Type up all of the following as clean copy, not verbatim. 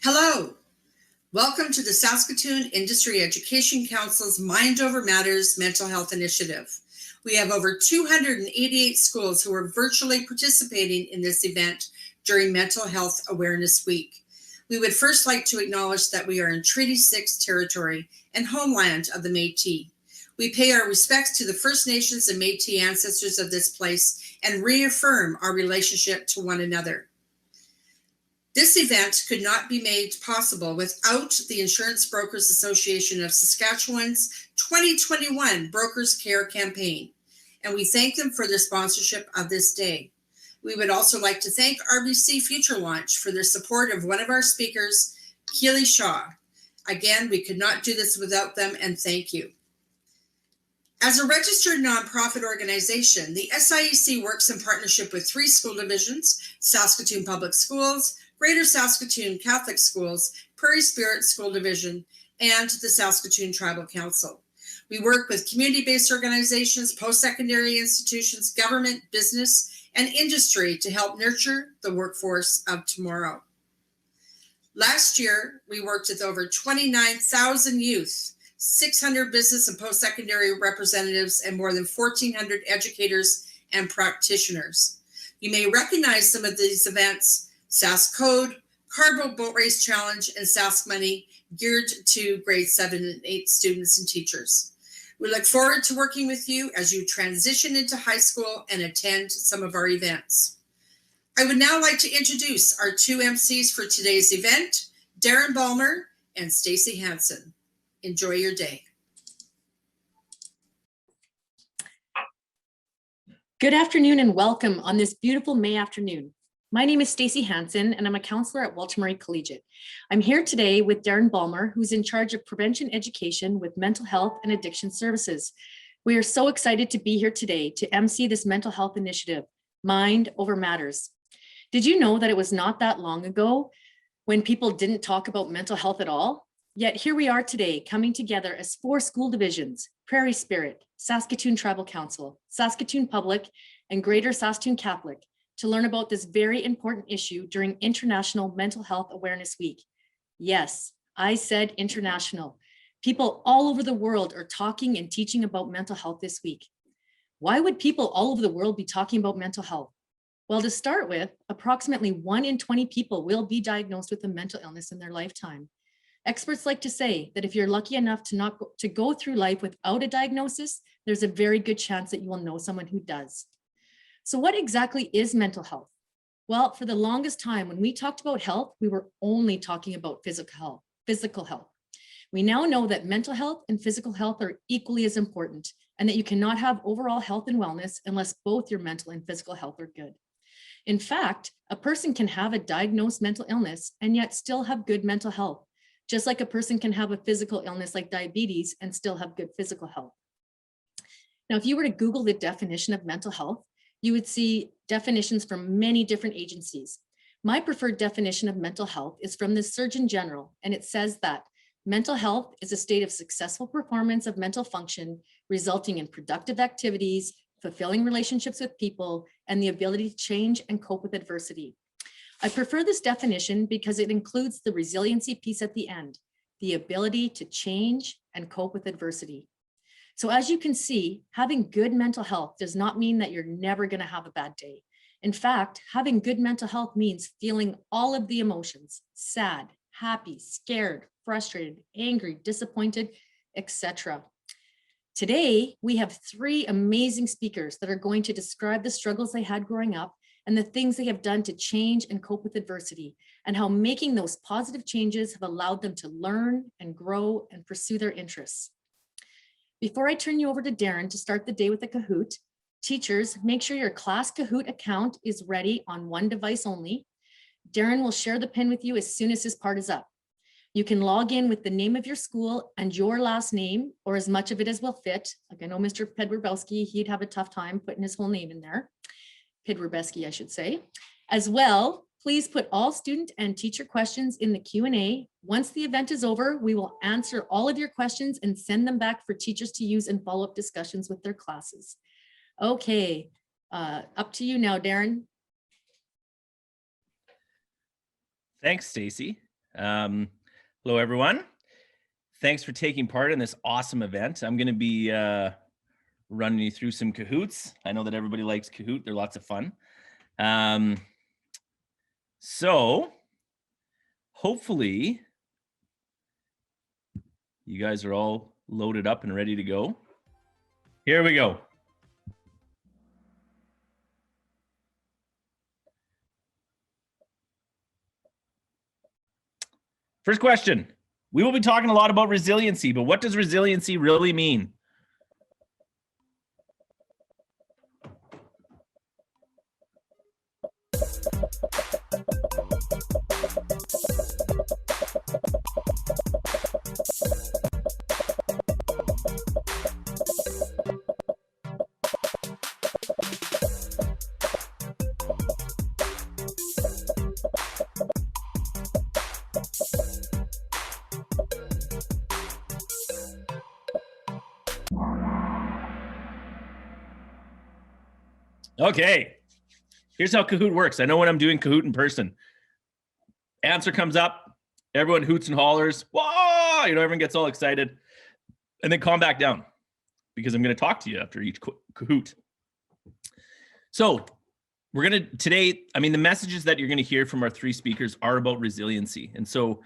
Hello, welcome to the Saskatoon Industry-Education Council's Mind Over Matters Mental Health Initiative. We have over 288 schools who are virtually participating in this event during Mental Health Awareness Week. We would first like to acknowledge that we are in Treaty 6 territory and homeland of the Métis. We pay our respects to the First Nations and Métis ancestors of this place and reaffirm our relationship to one another. This event could not be made possible without the Insurance Brokers Association of Saskatchewan's 2021 Brokers Care campaign, and we thank them for their sponsorship of this day. We would also like to thank RBC Future Launch for their support of one of our speakers, Keeley Shaw. Again, we could not do this without them, and thank you. As a registered nonprofit organization, the SIEC works in partnership with 3 school divisions: Saskatoon Public Schools, Greater Saskatoon Catholic Schools, Prairie Spirit School Division, and the Saskatoon Tribal Council. We work with community-based organizations, post-secondary institutions, government, business, and industry to help nurture the workforce of tomorrow. Last year, we worked with over 29,000 youth, 600 business and post-secondary representatives, and more than 1,400 educators and practitioners. You may recognize some of these events: Sask Code, Cardboard Boat Race Challenge, and Sask Money, geared to grade 7 and 8 students and teachers. We look forward to working with you as you transition into high school and attend some of our events. I would now like to introduce our 2 MCs for today's event, Darren Balmer and Stacey Hansen. Enjoy your day. Good afternoon and welcome on this beautiful May afternoon. My name is Stacey Hansen, and I'm a counselor at Walter Murray Collegiate. I'm here today with Darren Balmer, who's in charge of prevention education with mental health and addiction services. We are so excited to be here today to MC this mental health initiative, Mind Over Matters. Did you know that it was not that long ago when people didn't talk about mental health at all? Yet here we are today, coming together as 4 school divisions: Prairie Spirit, Saskatoon Tribal Council, Saskatoon Public, and Greater Saskatoon Catholic, to learn about this very important issue during International Mental Health Awareness Week. Yes, I said international. People all over the world are talking and teaching about mental health this week. Why would people all over the world be talking about mental health? Well, to start with, approximately 1 in 20 people will be diagnosed with a mental illness in their lifetime. Experts like to say that if you're lucky enough to go through life without a diagnosis, there's a very good chance that you will know someone who does. So what exactly is mental health? Well, for the longest time, when we talked about health, we were only talking about physical health. We now know that mental health and physical health are equally as important, and that you cannot have overall health and wellness unless both your mental and physical health are good. In fact, a person can have a diagnosed mental illness and yet still have good mental health, just like a person can have a physical illness like diabetes and still have good physical health. Now, if you were to Google the definition of mental health, you would see definitions from many different agencies. My preferred definition of mental health is from the Surgeon General, and it says that mental health is a state of successful performance of mental function, resulting in productive activities, fulfilling relationships with people, and the ability to change and cope with adversity. I prefer this definition because it includes the resiliency piece at the end, the ability to change and cope with adversity. So as you can see, having good mental health does not mean that you're never going to have a bad day. In fact, having good mental health means feeling all of the emotions: sad, happy, scared, frustrated, angry, disappointed, etc. Today, we have 3 amazing speakers that are going to describe the struggles they had growing up and the things they have done to change and cope with adversity, and how making those positive changes have allowed them to learn and grow and pursue their interests. Before I turn you over to Darren to start the day with a Kahoot, teachers, make sure your class Kahoot account is ready on one device only. Darren will share the pin with you as soon as his part is up. You can log in with the name of your school and your last name, or as much of it as will fit. Like, I know Mr. Pedwerbowski, he'd have a tough time putting his whole name in there. Pedwerbeski, I should say. As well, please put all student and teacher questions in the Q&A. Once the event is over, we will answer all of your questions and send them back for teachers to use in follow-up discussions with their classes. Okay, up to you now, Darren. Thanks, Stacey. Hello, everyone. Thanks for taking part in this awesome event. I'm going to be running you through some Kahoots. I know that everybody likes Kahoot. They're lots of fun. So hopefully you guys are all loaded up and ready to go. Here we go. First question. We will be talking a lot about resiliency, but what does resiliency really mean? Okay, here's how Kahoot works. I know when I'm doing Kahoot in person, answer comes up, everyone hoots and hollers, whoa, everyone gets all excited, and then calm back down because I'm going to talk to you after each Kahoot. So we're going to today, the messages that you're going to hear from our three speakers are about resiliency. And so,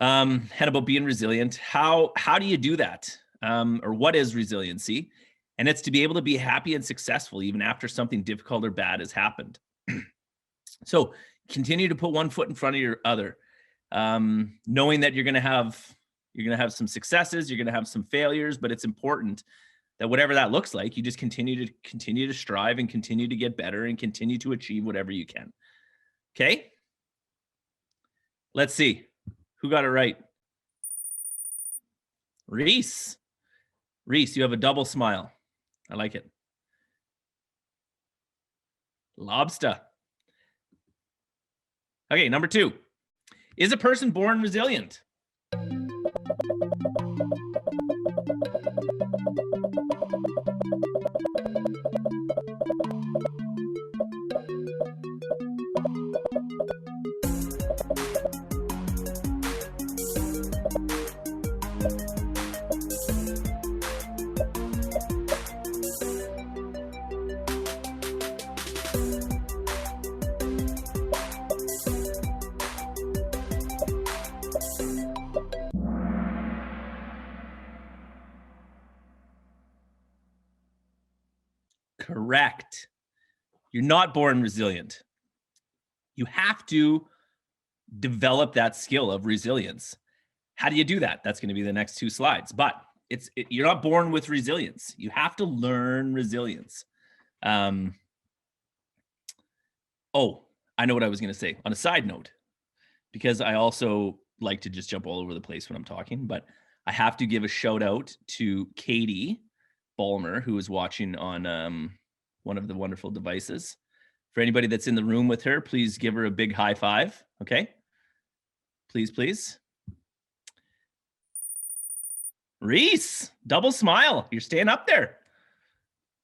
and about being resilient. How do you do that? Or what is resiliency? And it's to be able to be happy and successful even after something difficult or bad has happened. So continue to put one foot in front of your other, knowing that you're going to have some successes, you're going to have some failures, but it's important that whatever that looks like, you just continue to strive and continue to get better and continue to achieve whatever you can. Okay. Let's see who got it right. Reese, you have a double smile. I like it. Lobster. Okay, number 2. Is a person born resilient? Correct. You're not born resilient. You have to develop that skill of resilience. How do you do that? That's going to be the next 2 slides. But you're not born with resilience. You have to learn resilience. Oh, I know what I was going to say on a side note, because I also like to just jump all over the place when I'm talking, but I have to give a shout out to Katie Balmer, who is watching on one of the wonderful devices. For anybody that's in the room with her, please give her a big high five. Okay. Please. Reese, double smile. You're staying up there.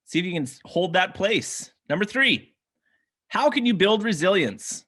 See if you can hold that place. Number 3, how can you build resilience?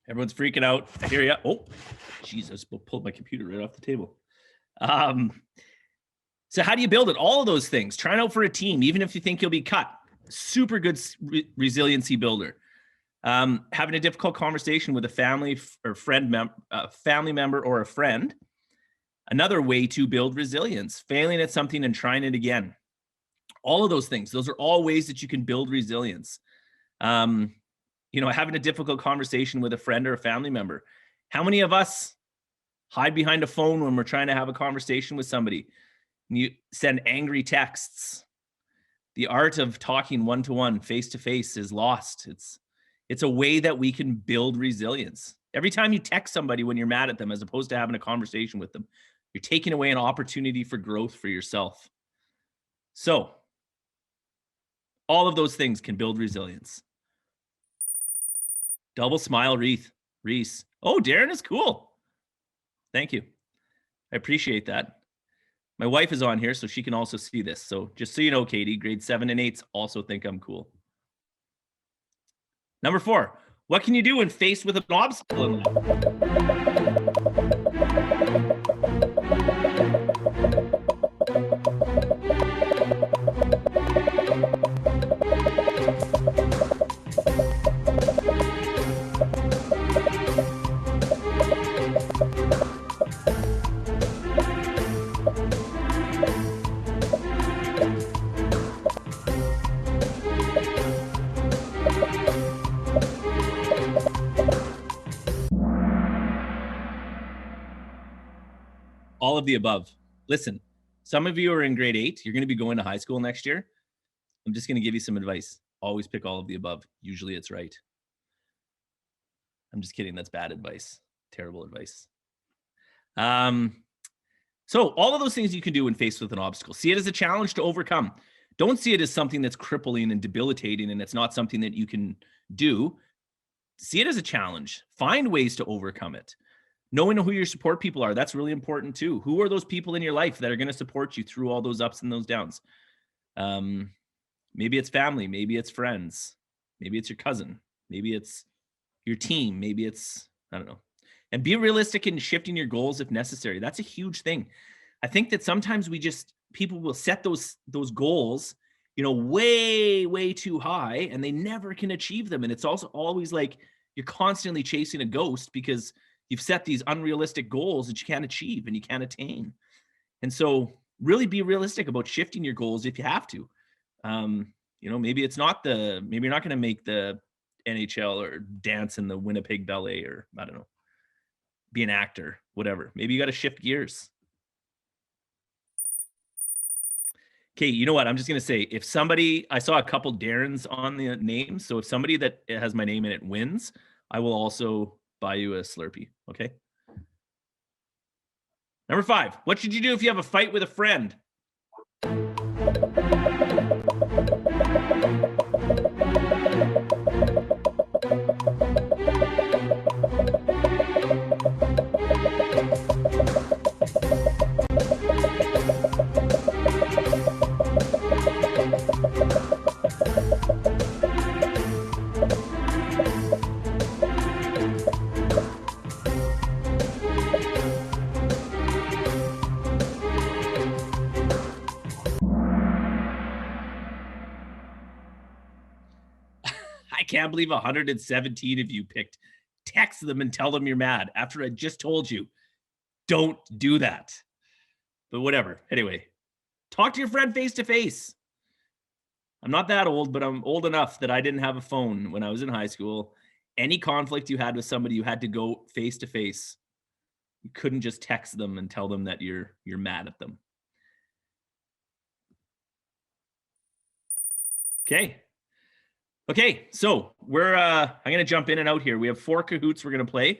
Everyone's freaking out. I hear you. Oh, Jesus, pulled my computer right off the table. So how do you build it? All of those things. Trying out for a team, even if you think you'll be cut. Super good resiliency builder. Having a difficult conversation with a family member or a friend. Another way to build resilience. Failing at something and trying it again. All of those things. Those are all ways that you can build resilience. Having a difficult conversation with a friend or a family member. How many of us hide behind a phone when we're trying to have a conversation with somebody? And you send angry texts. The art of talking one-to-one, face-to-face is lost. It's a way that we can build resilience. Every time you text somebody when you're mad at them, as opposed to having a conversation with them, you're taking away an opportunity for growth for yourself. So all of those things can build resilience. Double smile, Reese. Oh, Darren is cool. Thank you. I appreciate that. My wife is on here, so she can also see this. So just so you know, Katie, grade 7 and 8s also think I'm cool. Number 4, what can you do when faced with an obstacle in life? All of the above. Listen, some of you are in grade 8. You're going to be going to high school next year. I'm just going to give you some advice. Always pick all of the above. Usually it's right. I'm just kidding. That's bad advice. Terrible advice. So all of those things you can do when faced with an obstacle. See it as a challenge to overcome. Don't see it as something that's crippling and debilitating and it's not something that you can do. See it as a challenge. Find ways to overcome it. Knowing who your support people are, that's really important too. Who are those people in your life that are going to support you through all those ups and those downs? Maybe it's family, maybe it's friends, maybe it's your cousin, maybe it's your team, maybe it's, I don't know. And be realistic in shifting your goals if necessary. That's a huge thing. I think that sometimes people will set those goals, way too high and they never can achieve them. And it's also always like you're constantly chasing a ghost because you've set these unrealistic goals that you can't achieve and you can't attain. And so really be realistic about shifting your goals if you have to. Maybe you're not going to make the NHL or dance in the Winnipeg Ballet or I don't know, be an actor, whatever. Maybe you got to shift gears. Okay, you know what? I'm just going to say, I saw a couple Darrens on the name. So if somebody that has my name in it wins, I will also buy you a Slurpee, okay? Number 5, what should you do if you have a fight with a friend? I can't believe 117 of you picked text them and tell them you're mad after I just told you, don't do that. But whatever. Anyway, talk to your friend face to face. I'm not that old, but I'm old enough that I didn't have a phone when I was in high school. Any conflict you had with somebody, you had to go face to face. You couldn't just text them and tell them that you're mad at them. Okay, so I'm going to jump in and out here. We have 4 Kahoots we're going to play.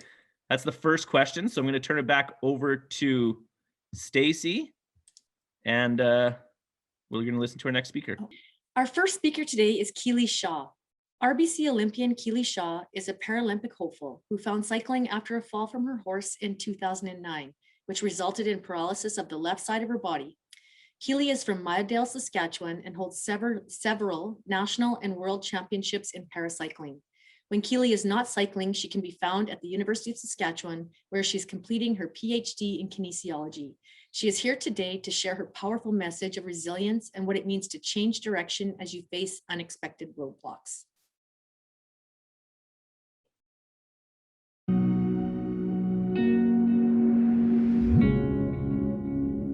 That's the first question. So I'm going to turn it back over to Stacy, and we're going to listen to our next speaker. Our first speaker today is Keeley Shaw. RBC Olympian Keeley Shaw is a Paralympic hopeful who found cycling after a fall from her horse in 2009, which resulted in paralysis of the left side of her body. Keeley is from Myrdale, Saskatchewan, and holds several national and world championships in paracycling. When Keeley is not cycling, she can be found at the University of Saskatchewan, where she's completing her PhD in kinesiology. She is here today to share her powerful message of resilience and what it means to change direction as you face unexpected roadblocks.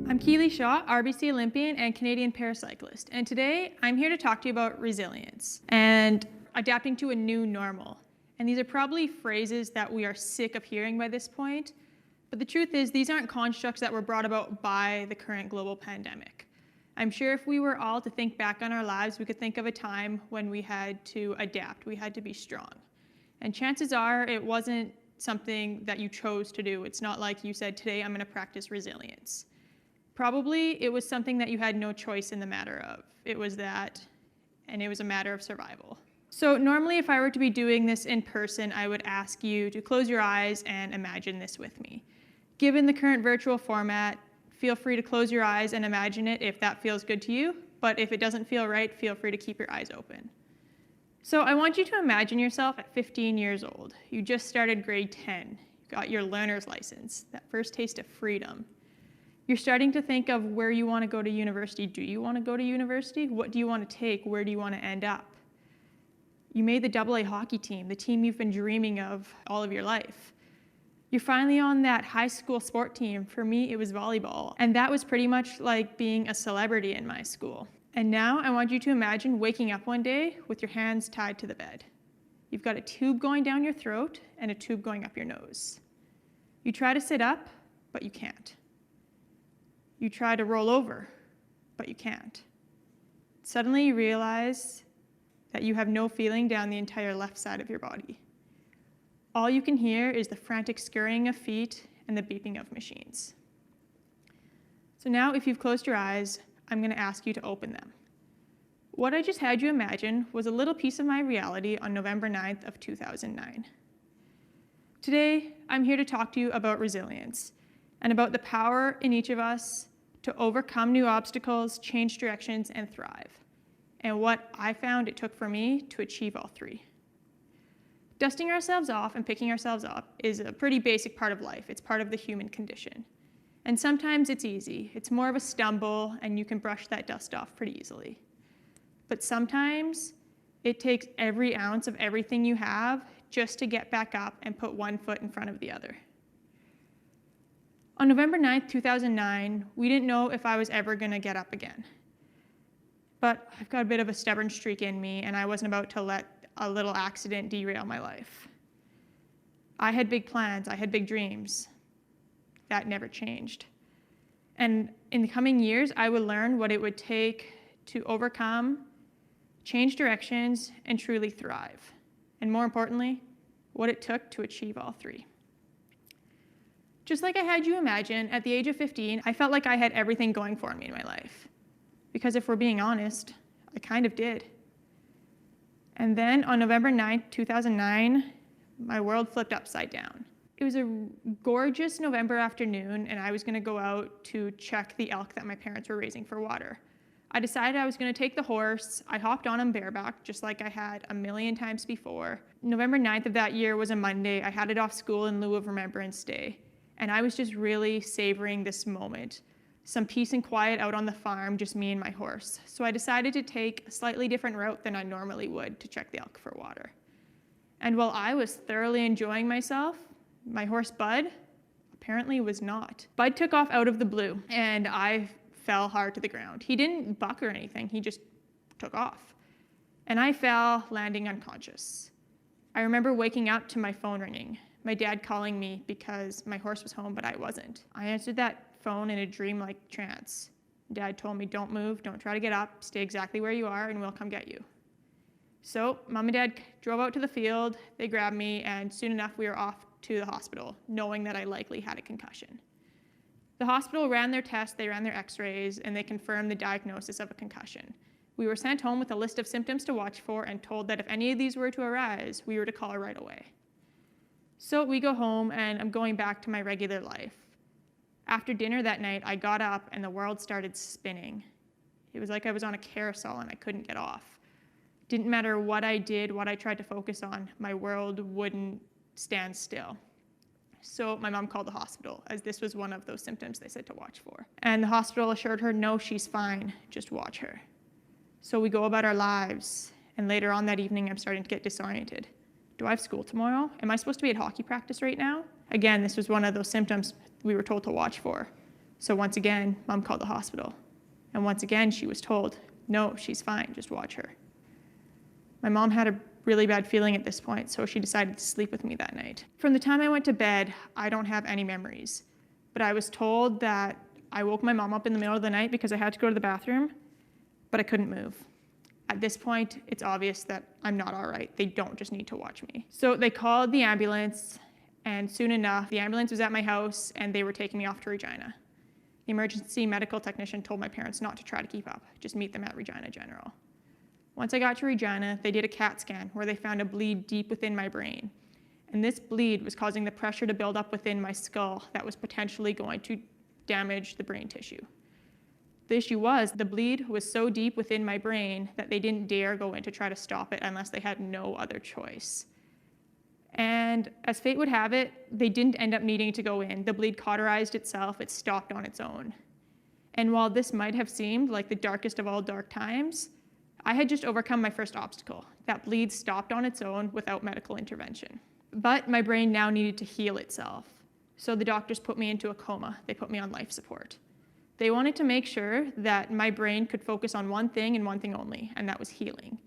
I'm Keeley Shaw, RBC Olympian and Canadian paracyclist, and today I'm here to talk to you about resilience and adapting to a new normal. And these are probably phrases that we are sick of hearing by this point, but the truth is these aren't constructs that were brought about by the current global pandemic. I'm sure if we were all to think back on our lives, we could think of a time when we had to adapt, we had to be strong. And chances are it wasn't something that you chose to do. It's not like you said, today I'm going to practice resilience. Probably it was something that you had no choice in the matter of. It was that, and it was a matter of survival. So normally if I were to be doing this in person, I would ask you to close your eyes and imagine this with me. Given the current virtual format, feel free to close your eyes and imagine it if that feels good to you, but if it doesn't feel right, feel free to keep your eyes open. So I want you to imagine yourself at 15 years old. You just started grade 10, you got your learner's license, that first taste of freedom. You're starting to think of where you want to go to university. Do you want to go to university? What do you want to take? Where do you want to end up? You made the AA hockey team, the team you've been dreaming of all of your life. You're finally on that high school sport team. For me, it was volleyball. And that was pretty much like being a celebrity in my school. And now I want you to imagine waking up one day with your hands tied to the bed. You've got a tube going down your throat and a tube going up your nose. You try to sit up, but you can't. You try to roll over, but you can't. Suddenly you realize that you have no feeling down the entire left side of your body. All you can hear is the frantic scurrying of feet and the beeping of machines. So now if you've closed your eyes, I'm going to ask you to open them. What I just had you imagine was a little piece of my reality on November 9th of 2009. Today, I'm here to talk to you about resilience and about the power in each of us to overcome new obstacles, change directions, and thrive, and what I found it took for me to achieve all three. Dusting ourselves off and picking ourselves up is a pretty basic part of life. It's part of the human condition. And sometimes it's easy. It's more of a stumble, and you can brush that dust off pretty easily. But sometimes it takes every ounce of everything you have just to get back up and put one foot in front of the other. On November 9th, 2009, we didn't know if I was ever going to get up again. But I've got a bit of a stubborn streak in me, and I wasn't about to let a little accident derail my life. I had big plans, I had big dreams. That never changed. And in the coming years, I would learn what it would take to overcome, change directions, and truly thrive. And more importantly, what it took to achieve all three. Just like I had you imagine, at the age of 15, I felt like I had everything going for me in my life. Because if we're being honest, I kind of did. And then on November 9th, 2009, my world flipped upside down. It was a gorgeous November afternoon, and I was going to go out to check the elk that my parents were raising for water. I decided I was going to take the horse. I hopped on him bareback, just like I had a million times before. November 9th of that year was a Monday. I had it off school in lieu of Remembrance Day. And I was just really savoring this moment. Some peace and quiet out on the farm, just me and my horse. So I decided to take a slightly different route than I normally would to check the elk for water. And while I was thoroughly enjoying myself, my horse Bud apparently was not. Bud took off out of the blue, and I fell hard to the ground. He didn't buck or anything, he just took off. And I fell, landing unconscious. I remember waking up to my phone ringing, my dad calling me because my horse was home, but I wasn't. I answered that phone in a dream-like trance. Dad told me, don't move, don't try to get up, stay exactly where you are, and we'll come get you. So Mom and Dad drove out to the field, they grabbed me, and soon enough we were off to the hospital, knowing that I likely had a concussion. The hospital ran their tests, they ran their x-rays, and they confirmed the diagnosis of a concussion. We were sent home with a list of symptoms to watch for and told that if any of these were to arise, we were to call right away. So we go home, and I'm going back to my regular life. After dinner that night, I got up, and the world started spinning. It was like I was on a carousel, and I couldn't get off. Didn't matter what I did, what I tried to focus on, my world wouldn't stand still. So my mom called the hospital, as this was one of those symptoms they said to watch for. And the hospital assured her, no, she's fine, just watch her. So we go about our lives, and later on that evening, I'm starting to get disoriented. Do I have school tomorrow? Am I supposed to be at hockey practice right now? Again, this was one of those symptoms we were told to watch for. So once again, Mom called the hospital. And once again, she was told, no, she's fine, just watch her. My mom had a really bad feeling at this point, so she decided to sleep with me that night. From the time I went to bed, I don't have any memories, but I was told that I woke my mom up in the middle of the night because I had to go to the bathroom, but I couldn't move. At this point, it's obvious that I'm not all right. They don't just need to watch me. So they called the ambulance, and soon enough, the ambulance was at my house and they were taking me off to Regina. The emergency medical technician told my parents not to try to keep up, just meet them at Regina General. Once I got to Regina, they did a CAT scan where they found a bleed deep within my brain. And this bleed was causing the pressure to build up within my skull that was potentially going to damage the brain tissue. The issue was the bleed was so deep within my brain that they didn't dare go in to try to stop it unless they had no other choice. And as fate would have it, they didn't end up needing to go in. The bleed cauterized itself, it stopped on its own. And while this might have seemed like the darkest of all dark times, I had just overcome my first obstacle. That bleed stopped on its own without medical intervention. But my brain now needed to heal itself. So the doctors put me into a coma. They put me on life support. They wanted to make sure that my brain could focus on one thing and one thing only, and that was healing.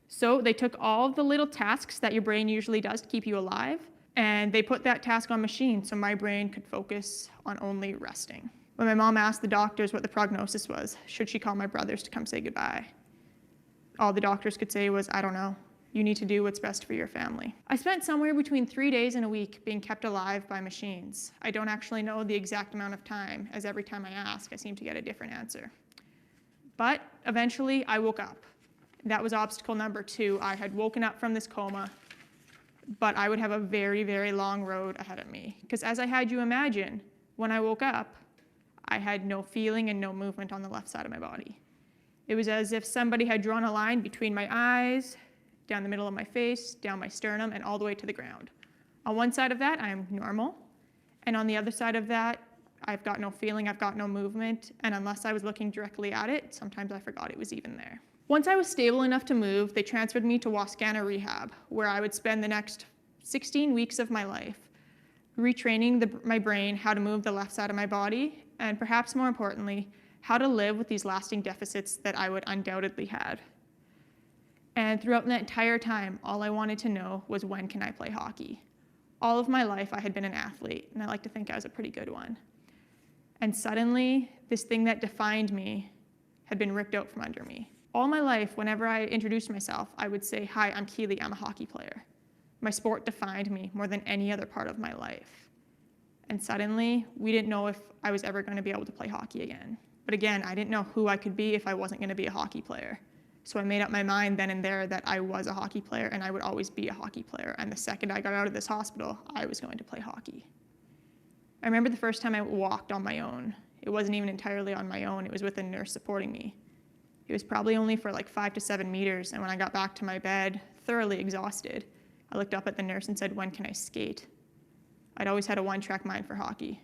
So they took all of the little tasks that your brain usually does to keep you alive, and they put that task on machine so my brain could focus on only resting. When my mom asked the doctors what the prognosis was, should she call my brothers to come say goodbye, all the doctors could say was, I don't know. You need to do what's best for your family. I spent somewhere between 3 days and a week being kept alive by machines. I don't actually know the exact amount of time, as every time I ask, I seem to get a different answer. But eventually, I woke up. That was obstacle number 2. I had woken up from this coma, but I would have a very, very long road ahead of me. Because as I had you imagine, when I woke up, I had no feeling and no movement on the left side of my body. It was as if somebody had drawn a line between my eyes, down the middle of my face, down my sternum, and all the way to the ground. On one side of that, I am normal. And on the other side of that, I've got no feeling, I've got no movement. And unless I was looking directly at it, sometimes I forgot it was even there. Once I was stable enough to move, they transferred me to Wascana Rehab, where I would spend the next 16 weeks of my life retraining my brain how to move the left side of my body, and perhaps more importantly, how to live with these lasting deficits that I would undoubtedly have. And throughout that entire time, all I wanted to know was, when can I play hockey? All of my life, I had been an athlete, and I like to think I was a pretty good one. And suddenly, this thing that defined me had been ripped out from under me. All my life, whenever I introduced myself, I would say, hi, I'm Keeley, I'm a hockey player. My sport defined me more than any other part of my life. And suddenly, we didn't know if I was ever going to be able to play hockey again. But again, I didn't know who I could be if I wasn't going to be a hockey player. So I made up my mind then and there that I was a hockey player and I would always be a hockey player. And the second I got out of this hospital, I was going to play hockey. I remember the first time I walked on my own. It wasn't even entirely on my own. It was with a nurse supporting me. It was probably only for like 5 to 7 meters. And when I got back to my bed, thoroughly exhausted, I looked up at the nurse and said, when can I skate? I'd always had a one-track mind for hockey.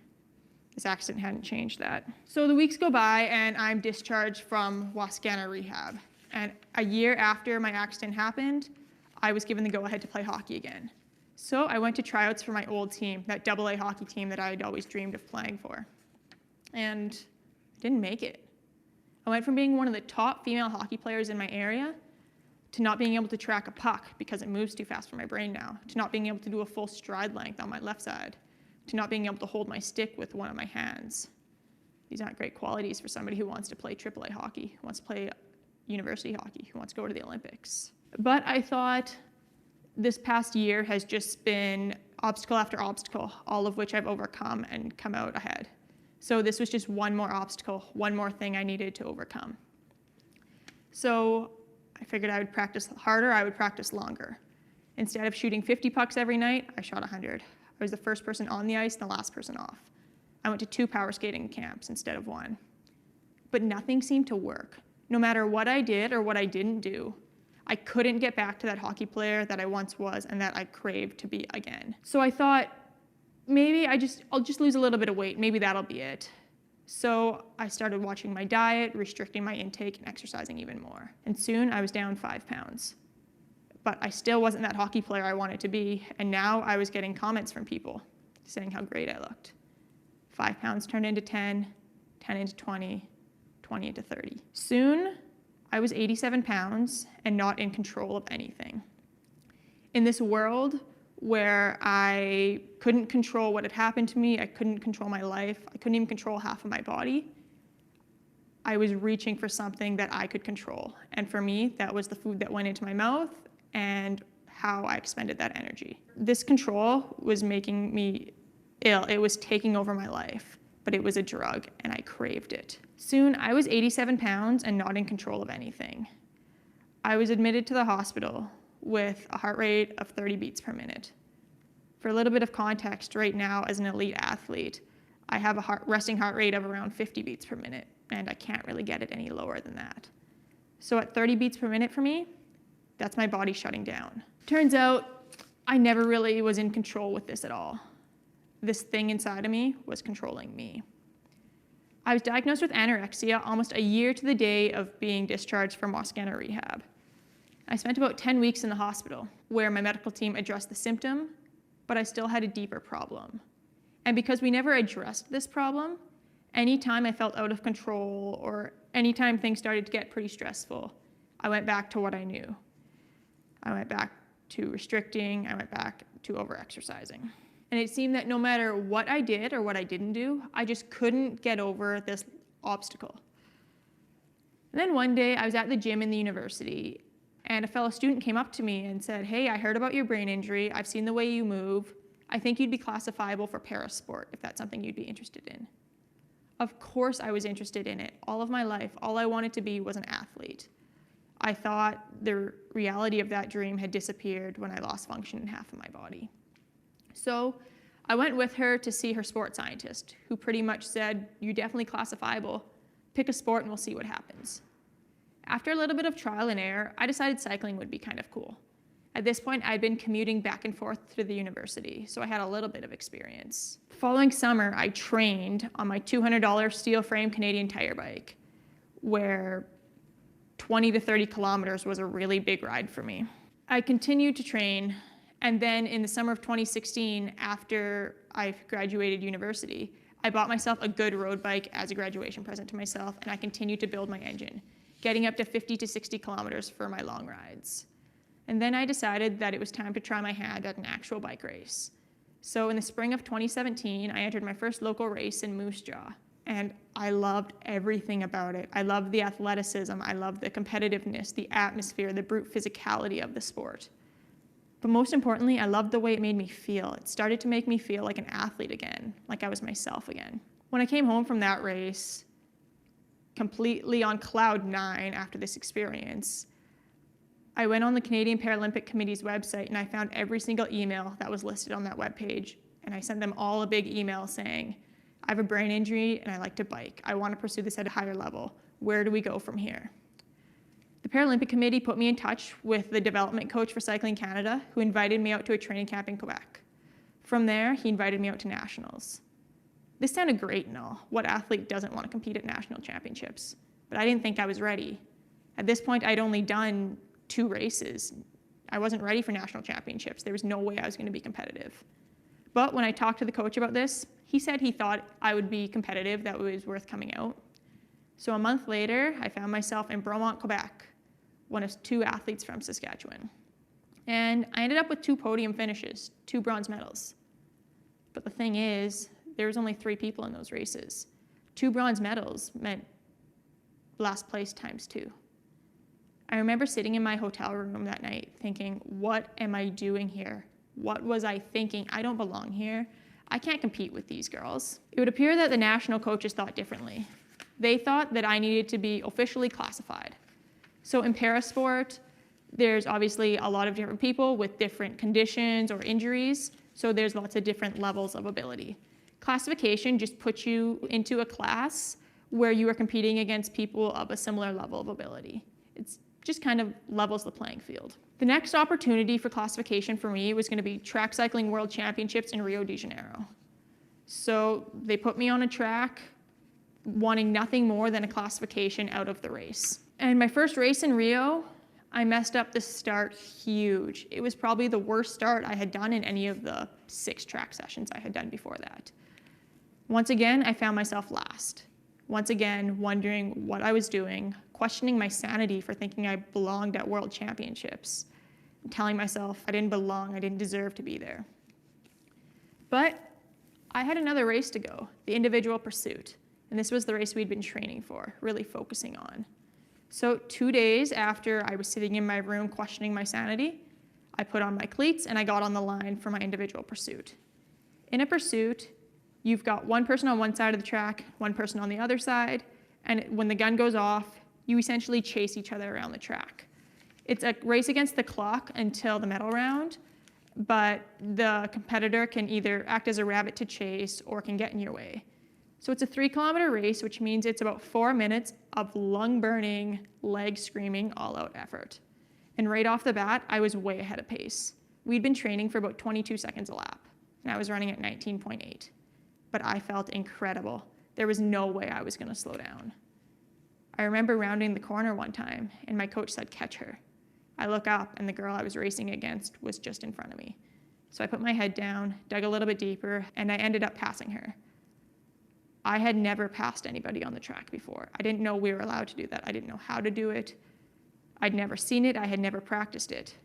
This accident hadn't changed that. So the weeks go by and I'm discharged from Wascana Rehab. And a year after my accident happened, I was given the go-ahead to play hockey again. So I went to tryouts for my old team, that AA hockey team that I had always dreamed of playing for. And I didn't make it. I went from being one of the top female hockey players in my area to not being able to track a puck because it moves too fast for my brain now, to not being able to do a full stride length on my left side, to not being able to hold my stick with one of my hands. These aren't great qualities for somebody who wants to play AAA hockey, who wants to play university hockey, who wants to go to the Olympics. But I thought this past year has just been obstacle after obstacle, all of which I've overcome and come out ahead. So this was just one more obstacle, one more thing I needed to overcome. So I figured I would practice harder, I would practice longer. Instead of shooting 50 pucks every night, I shot 100. I was the first person on the ice and the last person off. I went to 2 power skating camps instead of 1. But nothing seemed to work. No matter what I did or what I didn't do, I couldn't get back to that hockey player that I once was and that I craved to be again. So I thought, maybe I'll just lose a little bit of weight. Maybe that'll be it. So I started watching my diet, restricting my intake, and exercising even more. And soon I was down 5 pounds. But I still wasn't that hockey player I wanted to be. And now I was getting comments from people saying how great I looked. 5 pounds turned into 10, 10 into 20, 20 into 30. Soon, I was 87 pounds and not in control of anything. In this world where I couldn't control what had happened to me. I couldn't control my life. I couldn't even control half of my body. I was reaching for something that I could control. And for me, that was the food that went into my mouth and how I expended that energy. This control was making me ill. It was taking over my life, but it was a drug and I craved it. Soon, I was 87 pounds and not in control of anything. I was admitted to the hospital with a heart rate of 30 beats per minute. For a little bit of context, right now as an elite athlete, I have a resting heart rate of around 50 beats per minute, and I can't really get it any lower than that. So at 30 beats per minute for me, that's my body shutting down. Turns out I never really was in control with this at all. This thing inside of me was controlling me. I was diagnosed with anorexia almost a year to the day of being discharged from Wascana rehab. I spent about 10 weeks in the hospital where my medical team addressed the symptom, but I still had a deeper problem. And because we never addressed this problem, anytime I felt out of control or anytime things started to get pretty stressful, I went back to what I knew. I went back to restricting, I went back to overexercising. And it seemed that no matter what I did or what I didn't do, I just couldn't get over this obstacle. And then one day I was at the gym in the university and a fellow student came up to me and said, "Hey, I heard about your brain injury. I've seen the way you move. I think you'd be classifiable for parasport if that's something you'd be interested in." Of course I was interested in it. All of my life, all I wanted to be was an athlete. I thought the reality of that dream had disappeared when I lost function in half of my body. So I went with her to see her sports scientist, who pretty much said, "You're definitely classifiable. Pick a sport and we'll see what happens." After a little bit of trial and error, I decided cycling would be kind of cool. At this point, I'd been commuting back and forth to the university, so I had a little bit of experience. The following summer, I trained on my $200 steel frame Canadian tire bike, where 20 to 30 kilometers was a really big ride for me. I continued to train, and then in the summer of 2016, after I graduated university, I bought myself a good road bike as a graduation present to myself, and I continued to build my engine, getting up to 50 to 60 kilometers for my long rides. And then I decided that it was time to try my hand at an actual bike race. So in the spring of 2017, I entered my first local race in Moose Jaw, and I loved everything about it. I loved the athleticism, I loved the competitiveness, the atmosphere, the brute physicality of the sport. But most importantly, I loved the way it made me feel. It started to make me feel like an athlete again, like I was myself again. When I came home from that race, completely on cloud 9 after this experience, I went on the Canadian Paralympic Committee's website and I found every single email that was listed on that webpage, and I sent them all a big email saying, "I have a brain injury and I like to bike. I want to pursue this at a higher level. Where do we go from here?" The Paralympic Committee put me in touch with the development coach for Cycling Canada, who invited me out to a training camp in Quebec. From there, he invited me out to nationals. This sounded great and all. What athlete doesn't want to compete at national championships? But I didn't think I was ready. At this point, I'd only done 2 races. I wasn't ready for national championships. There was no way I was going to be competitive. But when I talked to the coach about this, he said he thought I would be competitive, that it was worth coming out. So a month later, I found myself in Bromont, Quebec, one of 2 athletes from Saskatchewan. And I ended up with 2 podium finishes, 2 bronze medals. But the thing is, there was only 3 people in those races. 2 bronze medals meant last place times 2. I remember sitting in my hotel room that night thinking, what am I doing here? What was I thinking? I don't belong here. I can't compete with these girls. It would appear that the national coaches thought differently. They thought that I needed to be officially classified. So in parasport, there's obviously a lot of different people with different conditions or injuries, so there's lots of different levels of ability. Classification just puts you into a class where you are competing against people of a similar level of ability. It's just kind of levels the playing field. The next opportunity for classification for me was going to be track cycling world championships in Rio de Janeiro. So they put me on a track, wanting nothing more than a classification out of the race. And my first race in Rio, I messed up the start huge. It was probably the worst start I had done in any of the 6 track sessions I had done before that. Once again, I found myself last. Once again, wondering what I was doing, questioning my sanity for thinking I belonged at world championships. telling myself I didn't belong, I didn't deserve to be there. But I had another race to go, the individual pursuit. And this was the race we'd been training for, really focusing on. So 2 days after I was sitting in my room questioning my sanity, I put on my cleats and I got on the line for my individual pursuit. In a pursuit, you've got one person on one side of the track, one person on the other side, and when the gun goes off, you essentially chase each other around the track. It's a race against the clock until the medal round, but the competitor can either act as a rabbit to chase or can get in your way. So it's a 3-kilometer race, which means it's about 4 minutes of lung-burning, leg-screaming, all-out effort. And right off the bat, I was way ahead of pace. We'd been training for about 22 seconds a lap, and I was running at 19.8. But I felt incredible. There was no way I was going to slow down. I remember rounding the corner one time, and my coach said, "Catch her." I look up, and the girl I was racing against was just in front of me. So I put my head down, dug a little bit deeper, and I ended up passing her. I had never passed anybody on the track before. I didn't know we were allowed to do that. I didn't know how to do it. I'd never seen it. I had never practiced it.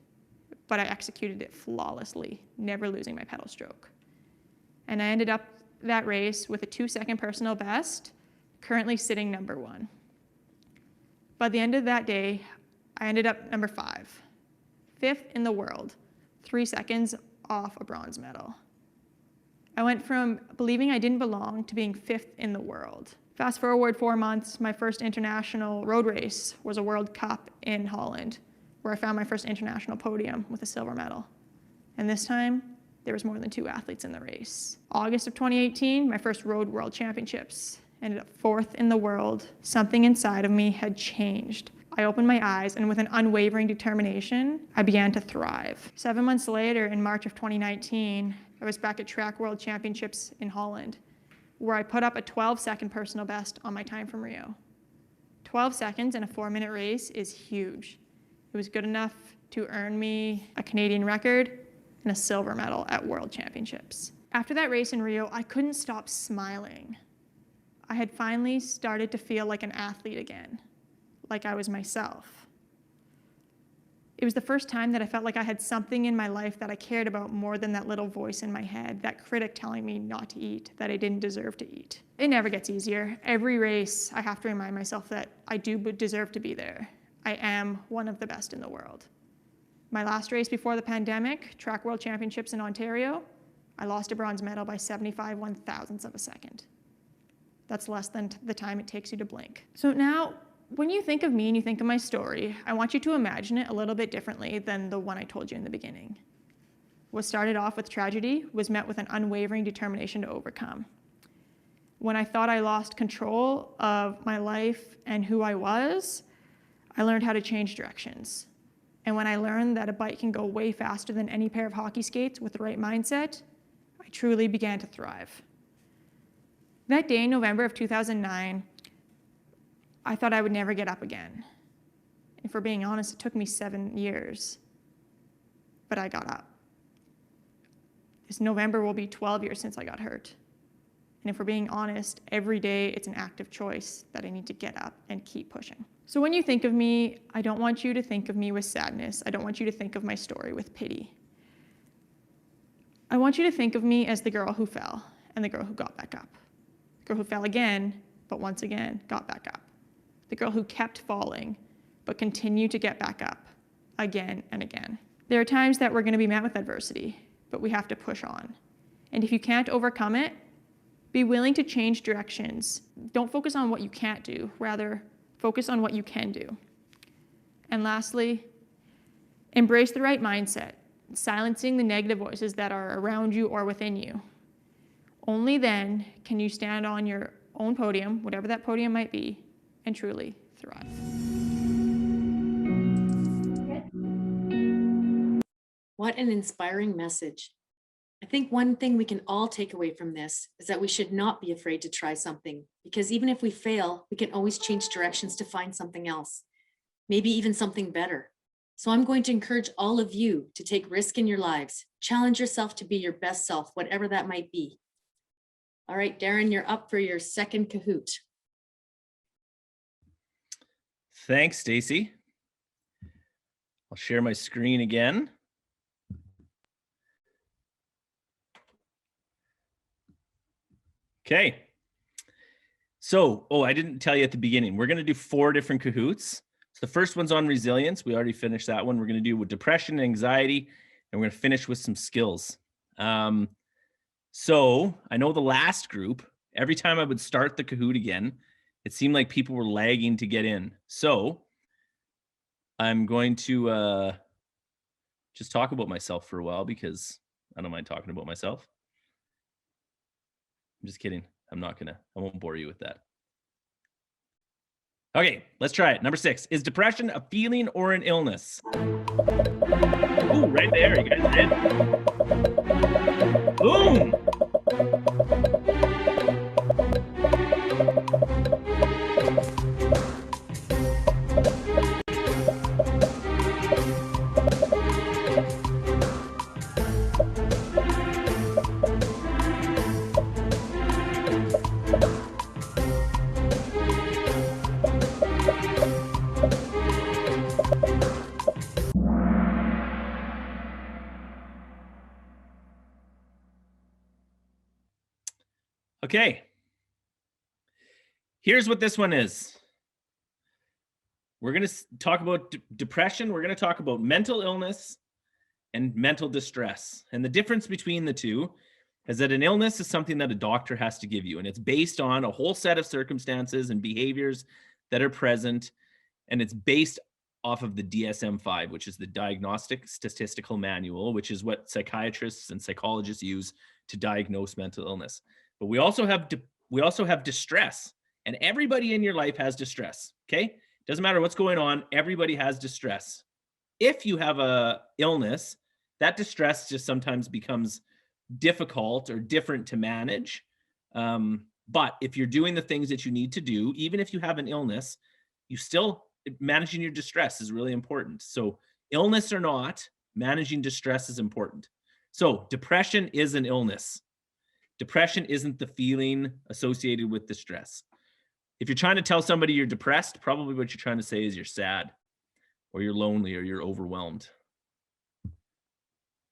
But I executed it flawlessly, never losing my pedal stroke. And I ended up that race with a 2-second personal best, currently sitting number 1. By the end of that day, I ended up number 5, 5th in the world, 3 seconds off a bronze medal. I went from believing I didn't belong to being 5th in the world. Fast forward 4 months, my first international road race was a World Cup in Holland, where I found my first international podium with a silver medal. And this time, there was more than 2 athletes in the race. August of 2018, my first road world championships. Ended up 4th in the world. Something inside of me had changed. I opened my eyes, and with an unwavering determination, I began to thrive. 7 months later, in March of 2019, I was back at Track World Championships in Holland, where I put up a 12-second personal best on my time from Rio. 12 seconds in a 4-minute race is huge. It was good enough to earn me a Canadian record and a silver medal at World Championships. After that race in Rio, I couldn't stop smiling. I had finally started to feel like an athlete again, like I was myself. It was the first time that I felt like I had something in my life that I cared about more than that little voice in my head, that critic telling me not to eat, that I didn't deserve to eat. It never gets easier. Every race, I have to remind myself that I do deserve to be there. I am one of the best in the world. My last race before the pandemic, Track World Championships in Ontario, I lost a bronze medal by 75 one-thousandths of a second. That's less than the time it takes you to blink. So now, when you think of me and you think of my story, I want you to imagine it a little bit differently than the one I told you in the beginning. What started off with tragedy was met with an unwavering determination to overcome. When I thought I lost control of my life and who I was, I learned how to change directions. And when I learned that a bike can go way faster than any pair of hockey skates with the right mindset, I truly began to thrive. That day in November of 2009, I thought I would never get up again. And for being honest, it took me 7 years, but I got up. This November will be 12 years since I got hurt. And if we're being honest, every day it's an active choice that I need to get up and keep pushing. So when you think of me, I don't want you to think of me with sadness. I don't want you to think of my story with pity. I want you to think of me as the girl who fell and the girl who got back up. The girl who fell again, but once again got back up. The girl who kept falling, but continued to get back up again and again. There are times that we're going to be met with adversity, but we have to push on. And if you can't overcome it, be willing to change directions. Don't focus on what you can't do, rather focus on what you can do. And lastly, embrace the right mindset, silencing the negative voices that are around you or within you. Only then can you stand on your own podium, whatever that podium might be, and truly thrive. What an inspiring message. I think one thing we can all take away from this is that we should not be afraid to try something, because even if we fail, we can always change directions to find something else, maybe even something better. So I'm going to encourage all of you to take risk in your lives, challenge yourself to be your best self, whatever that might be. All right, Darren, you're up for your second Kahoot. Thanks, Stacy. I'll share my screen again. Okay. So, I didn't tell you at the beginning. We're going to do 4 different Kahoots. So the first one's on resilience. We already finished that one. We're going to do with depression and anxiety, and we're going to finish with some skills. So I know the last group, every time I would start the Kahoot again, it seemed like people were lagging to get in. So I'm going to just talk about myself for a while because I don't mind talking about myself. I'm just kidding. I won't bore you with that. Okay, let's try it. Number 6, is depression a feeling or an illness? Ooh, right there, you guys did. Boom! Okay, here's what this one is. We're going to talk about depression. We're going to talk about mental illness and mental distress. And the difference between the two is that an illness is something that a doctor has to give you, and it's based on a whole set of circumstances and behaviors that are present, and it's based off of the DSM-5, which is the Diagnostic Statistical Manual, which is what psychiatrists and psychologists use to diagnose mental illness. But we also have distress, and everybody in your life has distress. Okay, doesn't matter what's going on, everybody has distress. If you have a illness, that distress just sometimes becomes difficult or different to manage. But if you're doing the things that you need to do, even if you have an illness, managing your distress is really important. So illness or not, managing distress is important. So depression is an illness. Depression isn't the feeling associated with distress. If you're trying to tell somebody you're depressed, probably what you're trying to say is you're sad, or you're lonely, or you're overwhelmed.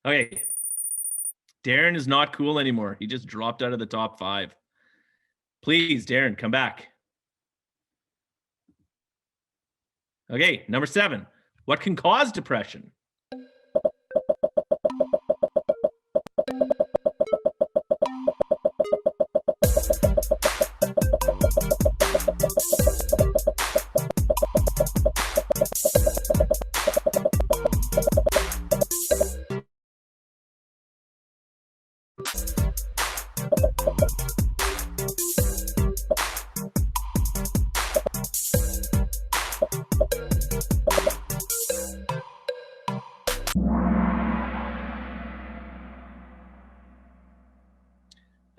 Okay. Darren is not cool anymore. He just dropped out of the top 5. Please, Darren, come back. Okay, number 7. What can cause depression?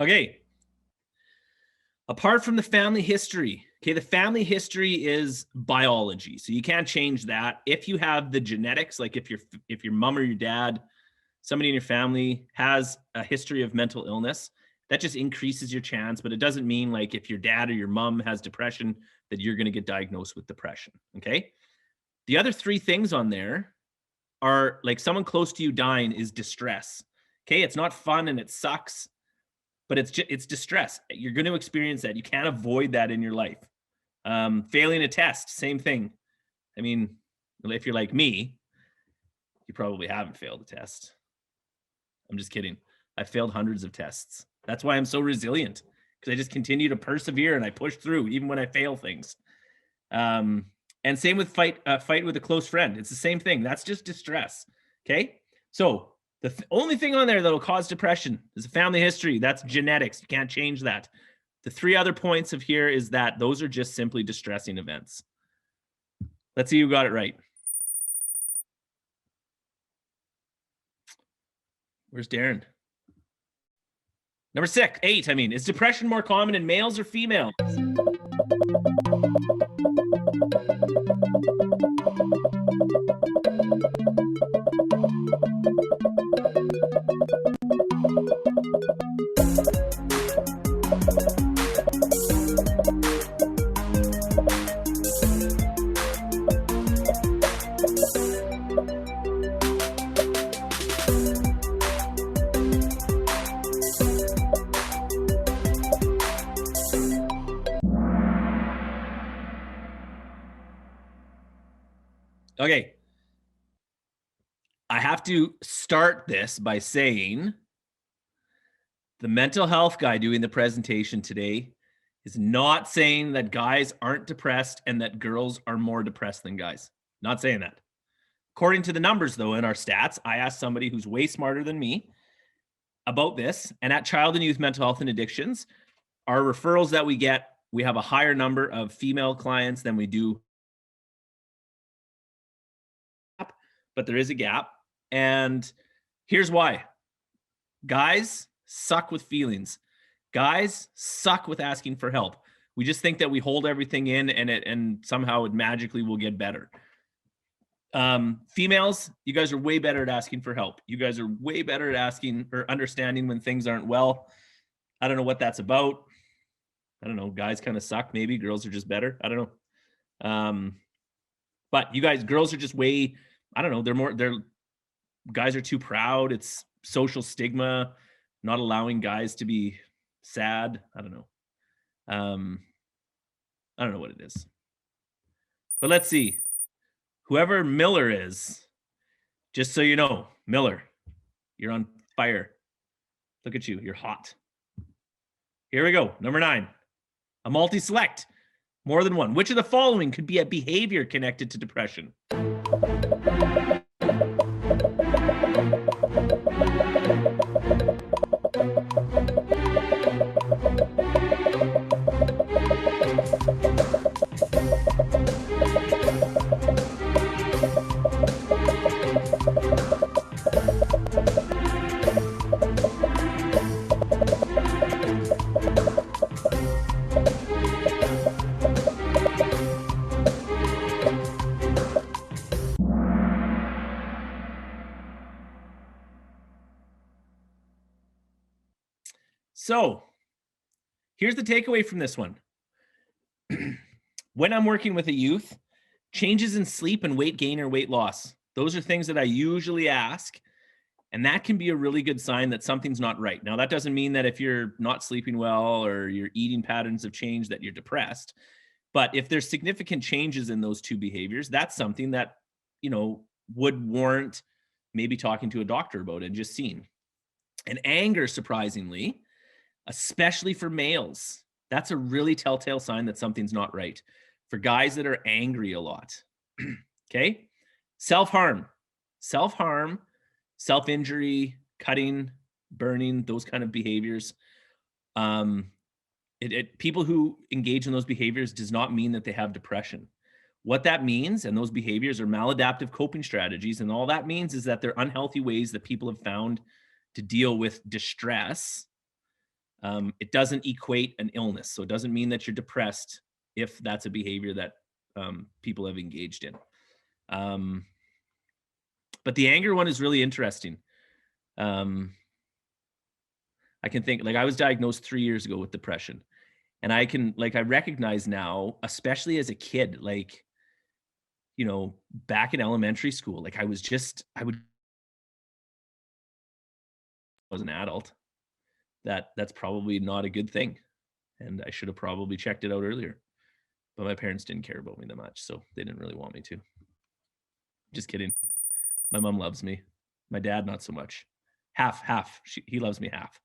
Okay. Apart from the family history, the family history is biology. So you can't change that. If you have the genetics, like if your mom or your dad, somebody in your family has a history of mental illness, that just increases your chance. But it doesn't mean like if your dad or your mom has depression, that you're going to get diagnosed with depression. Okay. The other 3 things on there are like someone close to you dying is distress. Okay. It's not fun and it sucks, but it's distress. You're going to experience that. You can't avoid that in your life. Failing a test, same thing. I mean, if you're like me, you probably haven't failed a test. I'm just kidding. I failed hundreds of tests. That's why I'm so resilient, because I just continue to persevere and I push through even when I fail things. And same with fight with a close friend. It's the same thing. That's just distress. Okay. So the only thing on there that will cause depression is a family history. That's genetics. You can't change that. The 3 other points of here is that those are just simply distressing events. Let's see who got it right. Where's Darren? Number 8, is depression more common in males or females? Okay. I have to start this by saying the mental health guy doing the presentation today is not saying that guys aren't depressed and that girls are more depressed than guys. Not saying that. According to the numbers, though, in our stats, I asked somebody who's way smarter than me about this. And at Child and Youth Mental Health and Addictions, our referrals that we get, we have a higher number of female clients than we do. But there is a gap. And here's why. Guys suck with feelings. Guys suck with asking for help. We just think that we hold everything in and somehow it magically will get better. Females, you guys are way better at asking for help. You guys are way better at asking or understanding when things aren't well. I don't know what that's about. I don't know. Guys kind of suck. Maybe girls are just better. I don't know. But you guys, girls are just way, I don't know. Guys are too proud. It's social stigma, not allowing guys to be sad. I don't know. I don't know what it is. But let's see. Whoever Miller is, just so you know, Miller, you're on fire. Look at you. You're hot. Here we go. Number 9. A multi-select. More than one. Which of the following could be a behavior connected to depression? So here's the takeaway from this one. When I'm working with a youth, changes in sleep and weight gain or weight loss, those are things that I usually ask. And that can be a really good sign that something's not right. Now, that doesn't mean that if you're not sleeping well or your eating patterns have changed that you're depressed. But if there's significant changes in those two behaviors, that's something that, would warrant maybe talking to a doctor about it and just seeing. And anger, surprisingly, especially for males, that's a really telltale sign that something's not right. For guys that are angry a lot, okay? Self-harm, self-injury, cutting, burning, those kind of behaviors. People who engage in those behaviors does not mean that they have depression. What that means, and those behaviors are maladaptive coping strategies, and all that means is that they're unhealthy ways that people have found to deal with distress. It doesn't equate an illness. So it doesn't mean that you're depressed if that's a behavior that people have engaged in. But the anger one is really interesting. I can think, I was diagnosed 3 years ago with depression. And I recognize now, especially as a kid, back in elementary school, I was an adult. That's probably not a good thing. And I should have probably checked it out earlier. But my parents didn't care about me that much, so they didn't really want me to. Just kidding. My mom loves me. My dad, not so much. Half. He loves me half.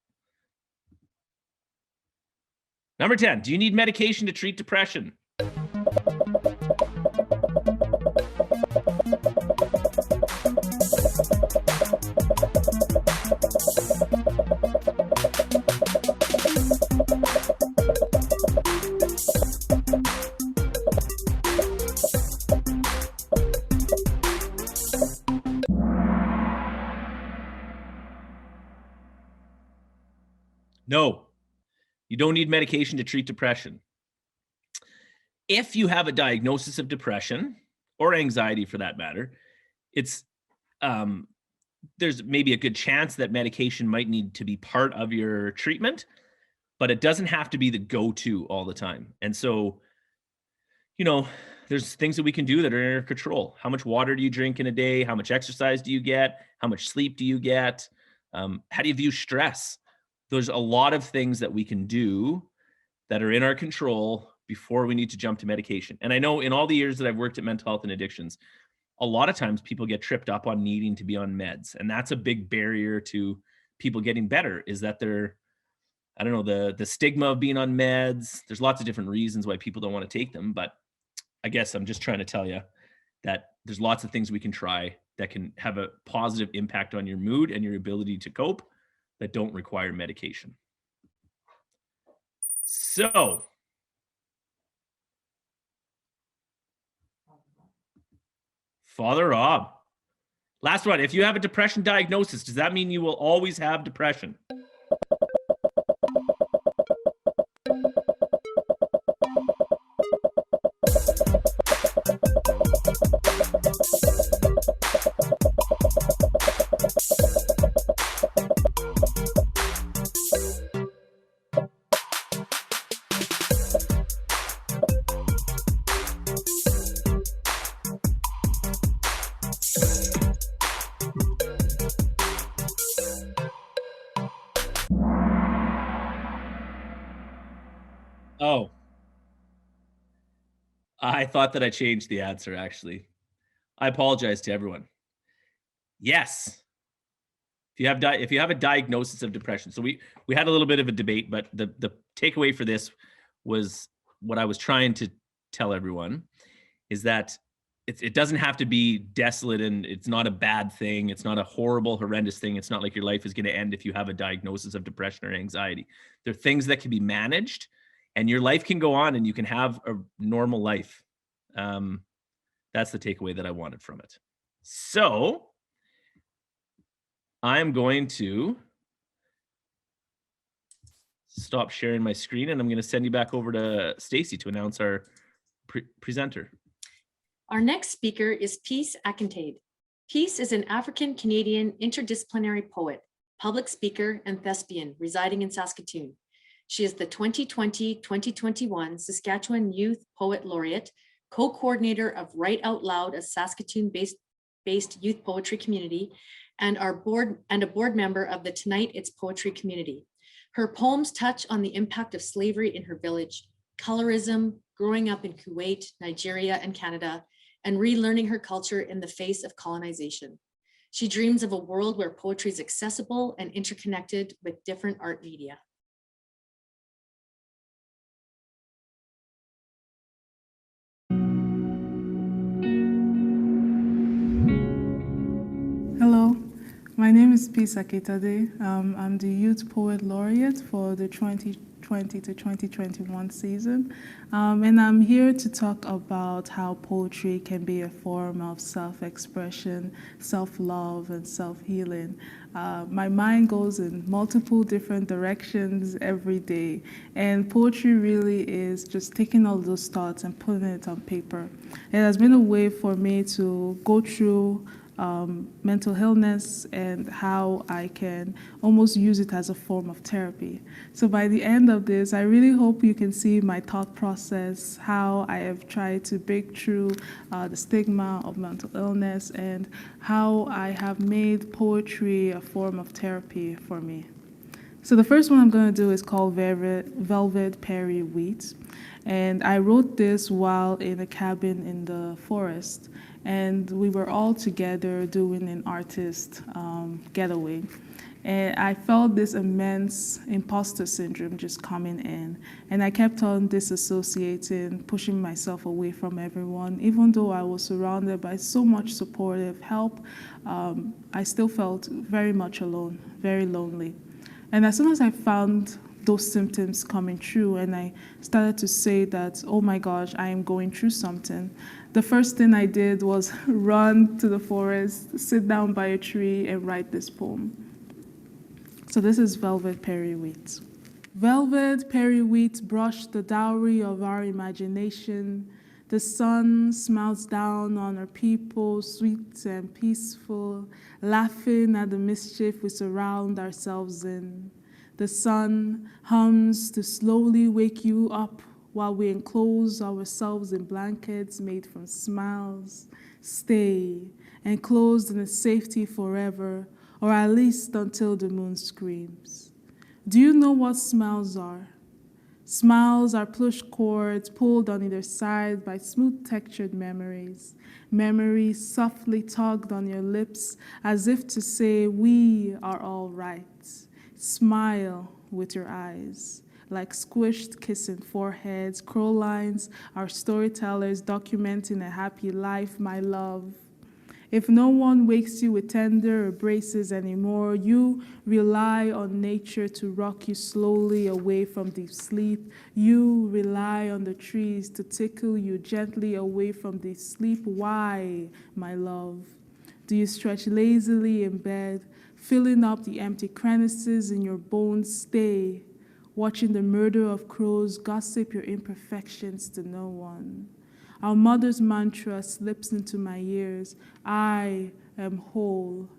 Number 10, do you need medication to treat depression? No, you don't need medication to treat depression. If you have a diagnosis of depression or anxiety for that matter, there's maybe a good chance that medication might need to be part of your treatment, but it doesn't have to be the go-to all the time. And so, there's things that we can do that are in our control. How much water do you drink in a day? How much exercise do you get? How much sleep do you get? How do you view stress? There's a lot of things that we can do that are in our control before we need to jump to medication. And I know in all the years that I've worked at mental health and addictions, a lot of times people get tripped up on needing to be on meds. And that's a big barrier to people getting better, is that they're, I don't know, the stigma of being on meds. There's lots of different reasons why people don't want to take them, but I guess I'm just trying to tell you that there's lots of things we can try that can have a positive impact on your mood and your ability to cope that don't require medication. So, Father Rob, last one. If you have a depression diagnosis, does that mean you will always have depression? Oh, I thought that I changed the answer, actually. I apologize to everyone. Yes. If you have a diagnosis of depression. So we had a little bit of a debate, but the takeaway for this was what I was trying to tell everyone is that it doesn't have to be desolate, and it's not a bad thing. It's not a horrible, horrendous thing. It's not like your life is going to end if you have a diagnosis of depression or anxiety. There are things that can be managed, and your life can go on, and you can have a normal life. That's the takeaway that I wanted from it. So I'm going to stop sharing my screen, and I'm going to send you back over to Stacy to announce our presenter. Our next speaker is Peace Akintaid. Peace is an African-Canadian interdisciplinary poet, public speaker, and thespian residing in Saskatoon. She is the 2020-2021 Saskatchewan Youth Poet Laureate, co-coordinator of Write Out Loud, a Saskatoon-based youth poetry community, and a board member of the Tonight It's Poetry community. Her poems touch on the impact of slavery in her village, colorism, growing up in Kuwait, Nigeria, and Canada, and relearning her culture in the face of colonization. She dreams of a world where poetry is accessible and interconnected with different art media. Hello, my name is Peace Akintaid. I'm the Youth Poet Laureate for the 2020 to 2021 season, and I'm here to talk about how poetry can be a form of self-expression, self-love, and self-healing. My mind goes in multiple different directions every day, and poetry really is just taking all those thoughts and putting it on paper. It has been a way for me to go through mental illness and how I can almost use it as a form of therapy. So by the end of this, I really hope you can see my thought process, how I have tried to break through the stigma of mental illness, and how I have made poetry a form of therapy for me. So the first one I'm going to do is called Velvet Perry Wheat. And I wrote this while in a cabin in the forest. And we were all together doing an artist getaway. And I felt this immense imposter syndrome just coming in. And I kept on disassociating, pushing myself away from everyone. Even though I was surrounded by so much supportive help, I still felt very much alone, very lonely. And as soon as I found those symptoms coming true and I started to say that, oh my gosh, I am going through something, the first thing I did was run to the forest, sit down by a tree, and write this poem. So this is Velvet Perry Wheat. Velvet Perry Wheat brushed the dowry of our imagination. The sun smiles down on our people, sweet and peaceful, laughing at the mischief we surround ourselves in. The sun hums to slowly wake you up while we enclose ourselves in blankets made from smiles. Stay, enclosed in its safety forever, or at least until the moon screams. Do you know what smiles are? Smiles are plush cords pulled on either side by smooth-textured memories. Memories softly tugged on your lips as if to say, we are all right. Smile with your eyes. Like squished kissing foreheads, crow lines are storytellers documenting a happy life, my love. If no one wakes you with tender embraces anymore, you rely on nature to rock you slowly away from deep sleep. You rely on the trees to tickle you gently away from deep sleep. Why, my love? Do you stretch lazily in bed, filling up the empty crevices in your bones? Stay, watching the murder of crows gossip your imperfections to no one. Our mother's mantra slips into my ears. I am whole.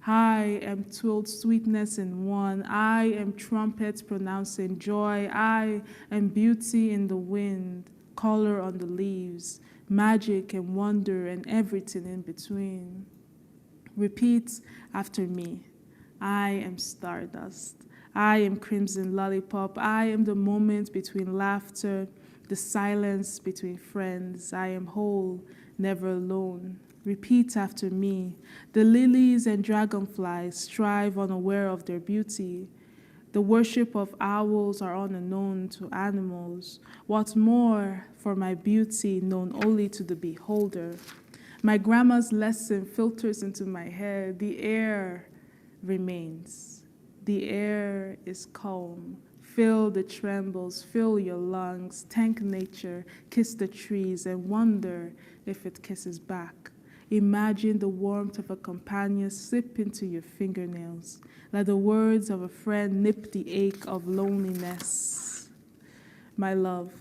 I am twilled sweetness in one. I am trumpets pronouncing joy. I am beauty in the wind, color on the leaves, magic and wonder and everything in between. Repeat after me. I am stardust. I am crimson lollipop. I am the moment between laughter, the silence between friends. I am whole, never alone. Repeat after me. The lilies and dragonflies strive unaware of their beauty. The worship of owls are unknown to animals. What's more, for my beauty known only to the beholder. My grandma's lesson filters into my head. The air remains. The air is calm. Feel the trembles, fill your lungs, thank nature, kiss the trees, and wonder if it kisses back. Imagine the warmth of a companion slip into your fingernails. Let the words of a friend nip the ache of loneliness. My love,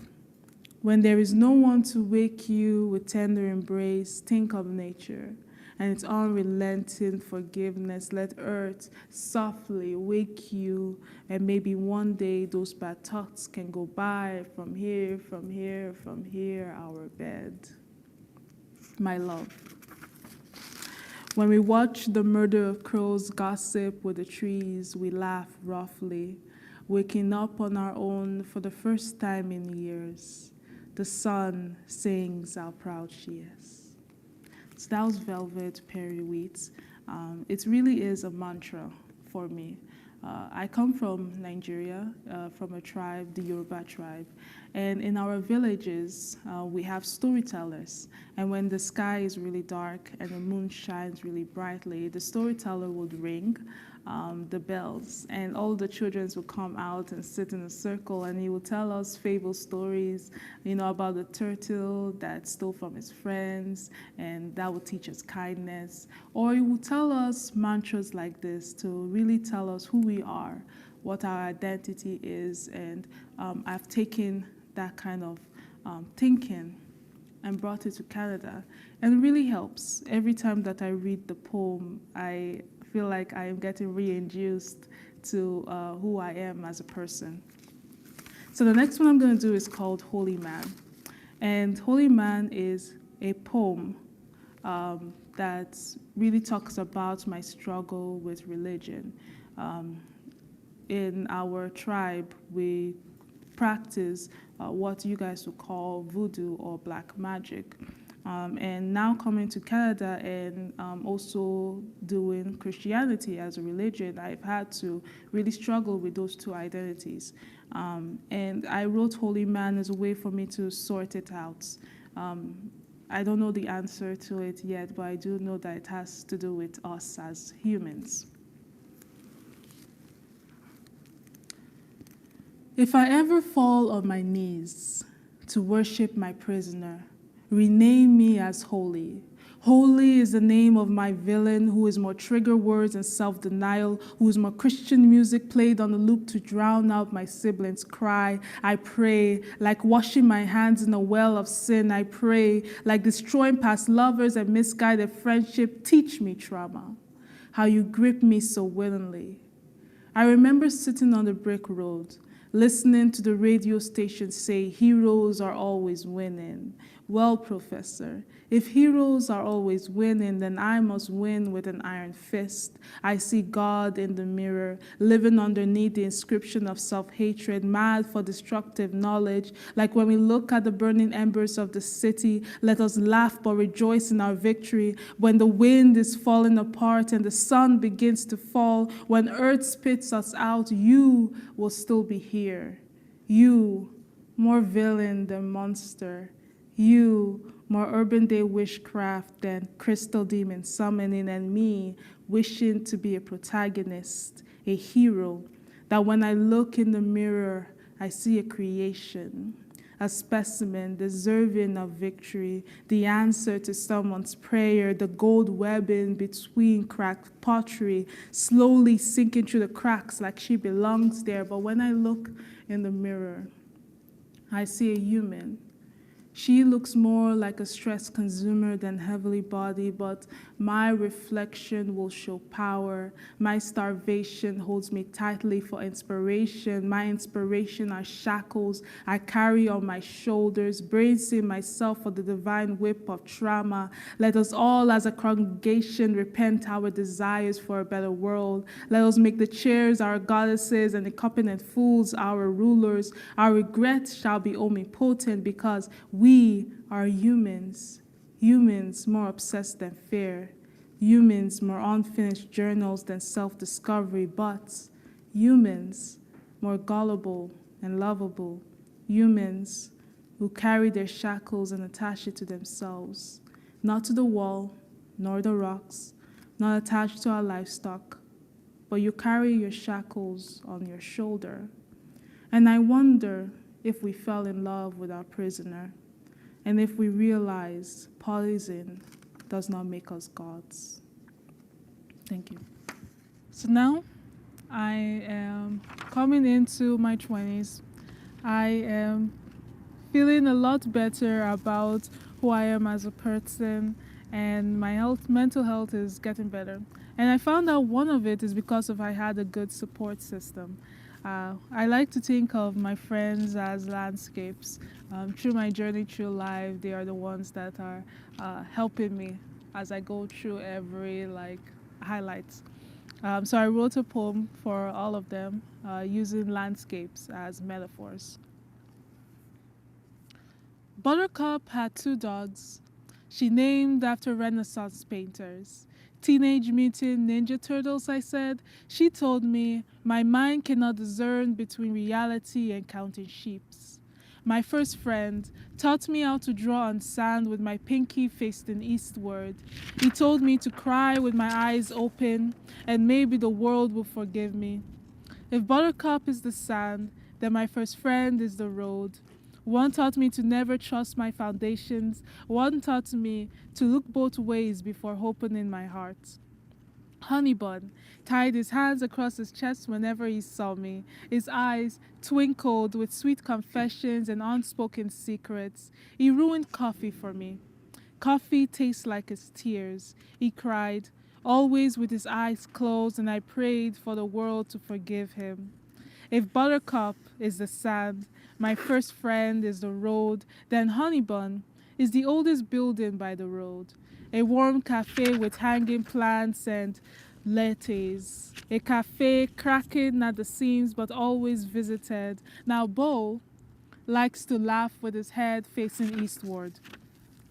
when there is no one to wake you with tender embrace, think of nature and its unrelenting forgiveness. Let earth softly wake you, and maybe one day those bad thoughts can go by from here, our bed. My love, when we watch the murder of crows gossip with the trees, we laugh roughly, waking up on our own for the first time in years. The sun sings how proud she is. So that was Velvet Perry Wheat. It really is a mantra for me. I come from Nigeria, from a tribe, the Yoruba tribe. And in our villages, we have storytellers. And when the sky is really dark and the moon shines really brightly, the storyteller would ring the bells, and all the children will come out and sit in a circle, and he will tell us fable stories, about the turtle that stole from his friends, and that will teach us kindness. Or he will tell us mantras like this to really tell us who we are, what our identity is, and I've taken that kind of thinking and brought it to Canada, and it really helps. Every time that I read the poem, I feel like I am getting reintroduced to who I am as a person. So the next one I'm going to do is called Holy Man. And Holy Man is a poem that really talks about my struggle with religion. In our tribe, we practice what you guys would call voodoo or black magic. And now coming to Canada and also doing Christianity as a religion, I've had to really struggle with those two identities. And I wrote Holy Man as a way for me to sort it out. I don't know the answer to it yet, but I do know that it has to do with us as humans. If I ever fall on my knees to worship my prisoner, rename me as holy. Holy is the name of my villain, who is more trigger words and self-denial, who is more Christian music played on the loop to drown out my siblings' cry. I pray, like washing my hands in a well of sin. I pray, like destroying past lovers and misguided friendship. Teach me, trauma, how you grip me so willingly. I remember sitting on the brick road, listening to the radio station say heroes are always winning. Well, Professor, if heroes are always winning, then I must win with an iron fist. I see God in the mirror, living underneath the inscription of self-hatred, mad for destructive knowledge. Like when we look at the burning embers of the city, let us laugh but rejoice in our victory. When the wind is falling apart and the sun begins to fall, when earth spits us out, you will still be here. You, more villain than monster. You, more urban day witchcraft than crystal demon summoning, and me, wishing to be a protagonist, a hero, that when I look in the mirror, I see a creation, a specimen deserving of victory, the answer to someone's prayer, the gold webbing between cracked pottery, slowly sinking through the cracks like she belongs there. But when I look in the mirror, I see a human. She looks more like a stress consumer than heavily body, but my reflection will show power. My starvation holds me tightly for inspiration. My inspiration are shackles I carry on my shoulders, bracing myself for the divine whip of trauma. Let us all as a congregation repent our desires for a better world. Let us make the chairs our goddesses and the competent fools our rulers. Our regrets shall be omnipotent because we are humans. Humans more obsessed than fear. Humans more unfinished journals than self-discovery, but humans more gullible and lovable. Humans who carry their shackles and attach it to themselves, not to the wall, nor the rocks, not attached to our livestock, but you carry your shackles on your shoulder. And I wonder if we fell in love with our prisoner, and if we realize poison does not make us gods. Thank you. So now I am coming into my 20s. I am feeling a lot better about who I am as a person, and my mental health is getting better. And I found out one of it is because I had a good support system. I like to think of my friends as landscapes. Through my journey through life, they are the ones that are helping me as I go through every highlights. So I wrote a poem for all of them using landscapes as metaphors. Buttercup had 2 dogs. She named after Renaissance painters. Teenage Mutant Ninja Turtles, I said. She told me, my mind cannot discern between reality and counting sheeps. My first friend taught me how to draw on sand with my pinky facing eastward. He told me to cry with my eyes open, and maybe the world will forgive me. If Buttercup is the sand, then my first friend is the road. One taught me to never trust my foundations. One taught me to look both ways before opening my heart. Honeybun tied his hands across his chest whenever he saw me. His eyes twinkled with sweet confessions and unspoken secrets. He ruined coffee for me. Coffee tastes like his tears, he cried, always with his eyes closed, and I prayed for the world to forgive him. If Buttercup is the sand, my first friend is the road, then Honeybun is the oldest building by the road. A warm cafe with hanging plants and lattes. A cafe cracking at the seams but always visited. Now Bo likes to laugh with his head facing eastward.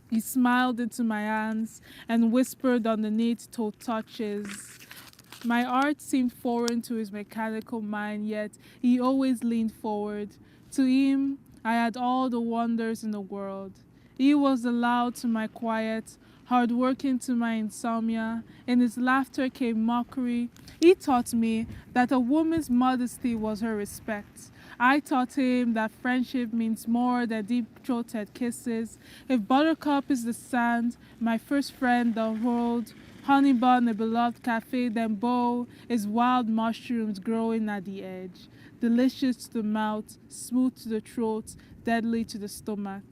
He smiled into my hands and whispered underneath toe touches. My art seemed foreign to his mechanical mind, yet he always leaned forward. To him, I had all the wonders in the world. He was the loud to my quiet, hardworking to my insomnia. In his laughter came mockery. He taught me that a woman's modesty was her respect. I taught him that friendship means more than deep-throated kisses. If Buttercup is the sand, my first friend the world, Honeybun a beloved cafe, then Bo is wild mushrooms growing at the edge. Delicious to the mouth, smooth to the throat, deadly to the stomach.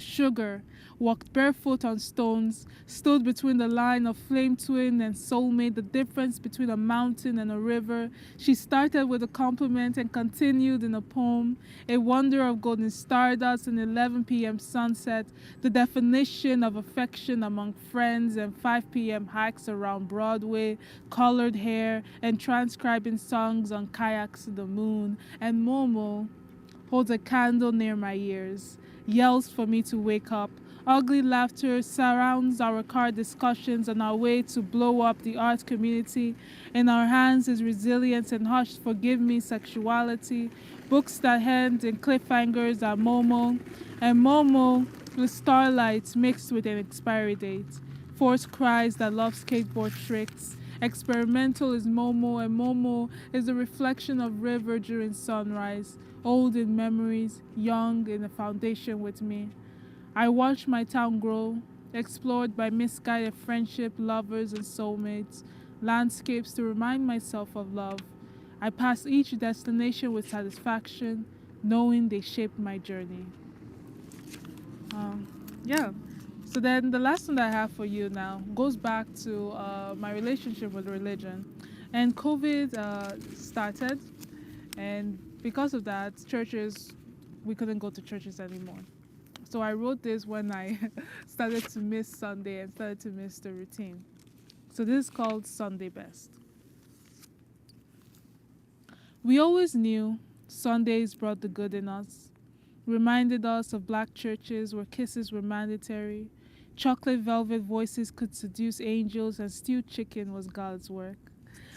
sugar, walked barefoot on stones, stood between the line of flame twin and soulmate, the difference between a mountain and a river. She started with a compliment and continued in a poem, a wonder of golden stardust and 11 p.m. sunset, the definition of affection among friends and 5 p.m. hikes around Broadway, colored hair, and transcribing songs on kayaks to the moon. And Momo holds a candle near my ears, yells for me to wake up. Ugly laughter surrounds our car discussions on our way to blow up the art community. In our hands is resilience and hush, forgive me, sexuality. Books that end in cliffhangers are Momo. And Momo with starlight mixed with an expiry date. Forced cries that love skateboard tricks. Experimental is Momo, and Momo is the reflection of river during sunrise. Old in memories, young in the foundation with me. I watched my town grow, explored by misguided friendship, lovers, and soulmates, landscapes to remind myself of love. I passed each destination with satisfaction, knowing they shaped my journey. So then the lesson that I have for you now goes back to my relationship with religion. And COVID started, and because of that, we couldn't go to churches anymore. So I wrote this when I started to miss Sunday and started to miss the routine. So this is called Sunday Best. We always knew Sundays brought the good in us, reminded us of black churches where kisses were mandatory, chocolate velvet voices could seduce angels, and stewed chicken was God's work.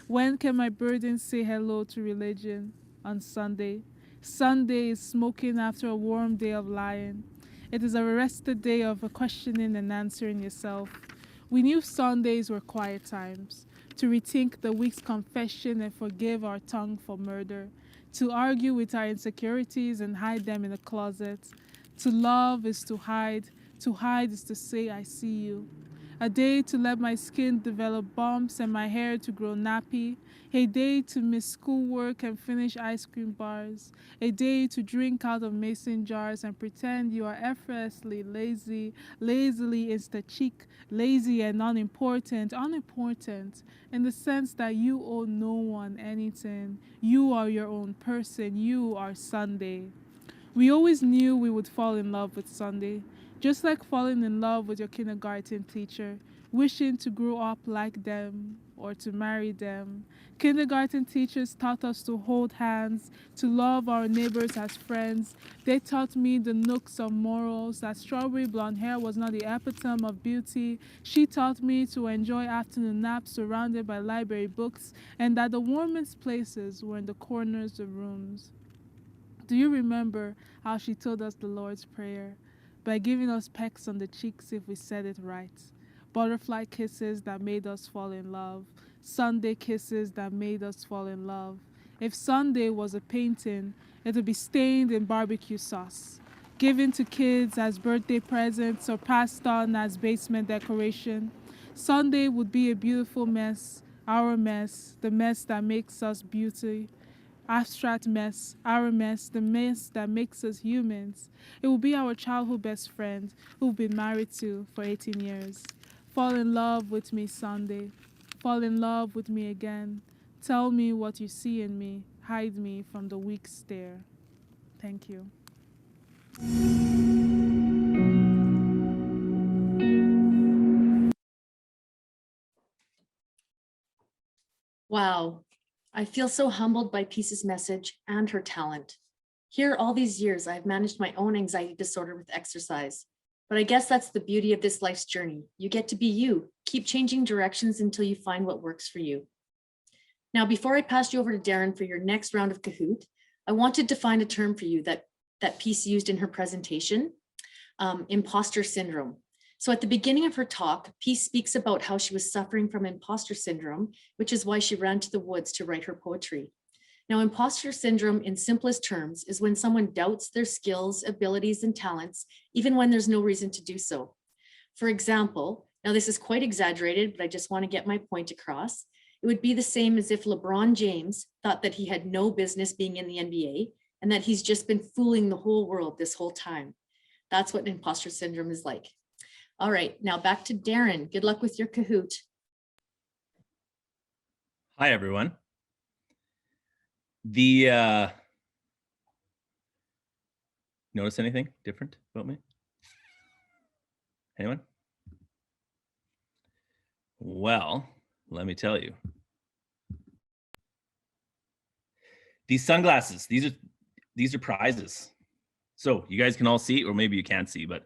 When can my burden say hello to religion? On Sunday. Sunday is smoking after a warm day of lying. It is a rested day of questioning and answering yourself. We knew Sundays were quiet times, to rethink the week's confession and forgive our tongue for murder, to argue with our insecurities and hide them in a closet. To love is to hide is to say I see you. A day to let my skin develop bumps and my hair to grow nappy. A day to miss schoolwork and finish ice cream bars. A day to drink out of mason jars and pretend you are effortlessly lazy, lazily insta-cheek, lazy and unimportant in the sense that you owe no one anything. You are your own person. You are Sunday. We always knew we would fall in love with Sunday. Just like falling in love with your kindergarten teacher, wishing to grow up like them or to marry them. Kindergarten teachers taught us to hold hands, to love our neighbors as friends. They taught me the nooks of morals, that strawberry blonde hair was not the epitome of beauty. She taught me to enjoy afternoon naps surrounded by library books, and that the warmest places were in the corners of rooms. Do you remember how she told us the Lord's Prayer? By giving us pecks on the cheeks if we said it right. Butterfly kisses that made us fall in love. Sunday kisses that made us fall in love. If Sunday was a painting, it would be stained in barbecue sauce, given to kids as birthday presents or passed on as basement decoration. Sunday would be a beautiful mess, our mess, the mess that makes us beauty. Abstract mess, our mess, the mess that makes us humans. It will be our childhood best friend who we've been married to for 18 years. Fall in love with me Sunday. Fall in love with me again. Tell me what you see in me. Hide me from the weak stare. Thank you. Wow. I feel so humbled by Peace's message and her talent. Here, all these years, I've managed my own anxiety disorder with exercise. But I guess that's the beauty of this life's journey. You get to be you. Keep changing directions until you find what works for you. Now, before I pass you over to Darren for your next round of Kahoot, I want to define a term for you that Peace used in her presentation, imposter syndrome. So at the beginning of her talk, Peace speaks about how she was suffering from imposter syndrome, which is why she ran to the woods to write her poetry. Now, imposter syndrome in simplest terms is when someone doubts their skills, abilities, and talents, even when there's no reason to do so. For example, now this is quite exaggerated, but I just want to get my point across. It would be the same as if LeBron James thought that he had no business being in the NBA and that he's just been fooling the whole world this whole time. That's what imposter syndrome is like. All right, now back to Darren. Good luck with your Kahoot. Hi, everyone. The notice anything different about me? Anyone? Well, let me tell you. These sunglasses, these are prizes. So you guys can all see, or maybe you can't see, but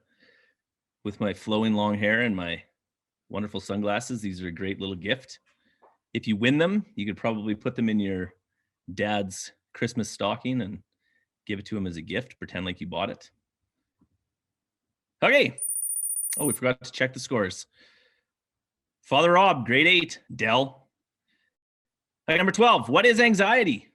with my flowing long hair and my wonderful sunglasses, these are a great little gift. If you win them, you could probably put them in your dad's Christmas stocking and give it to him as a gift, pretend like you bought it. Okay. Oh, we forgot to check the scores. Father Rob, grade 8, Dell. Okay, number 12, what is anxiety?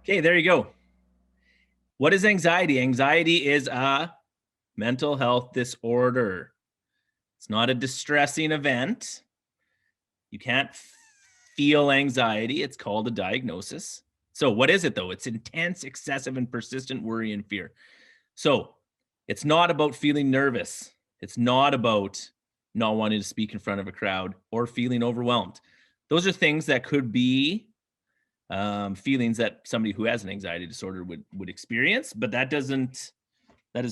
Okay, there you go. What is anxiety? Anxiety is a mental health disorder. It's not a distressing event. You can't feel anxiety. It's called a diagnosis. So what is it though? It's intense, excessive, and persistent worry and fear. So it's not about feeling nervous. It's not about not wanting to speak in front of a crowd or feeling overwhelmed. Those are things that could be feelings that somebody who has an anxiety disorder would experience, but that is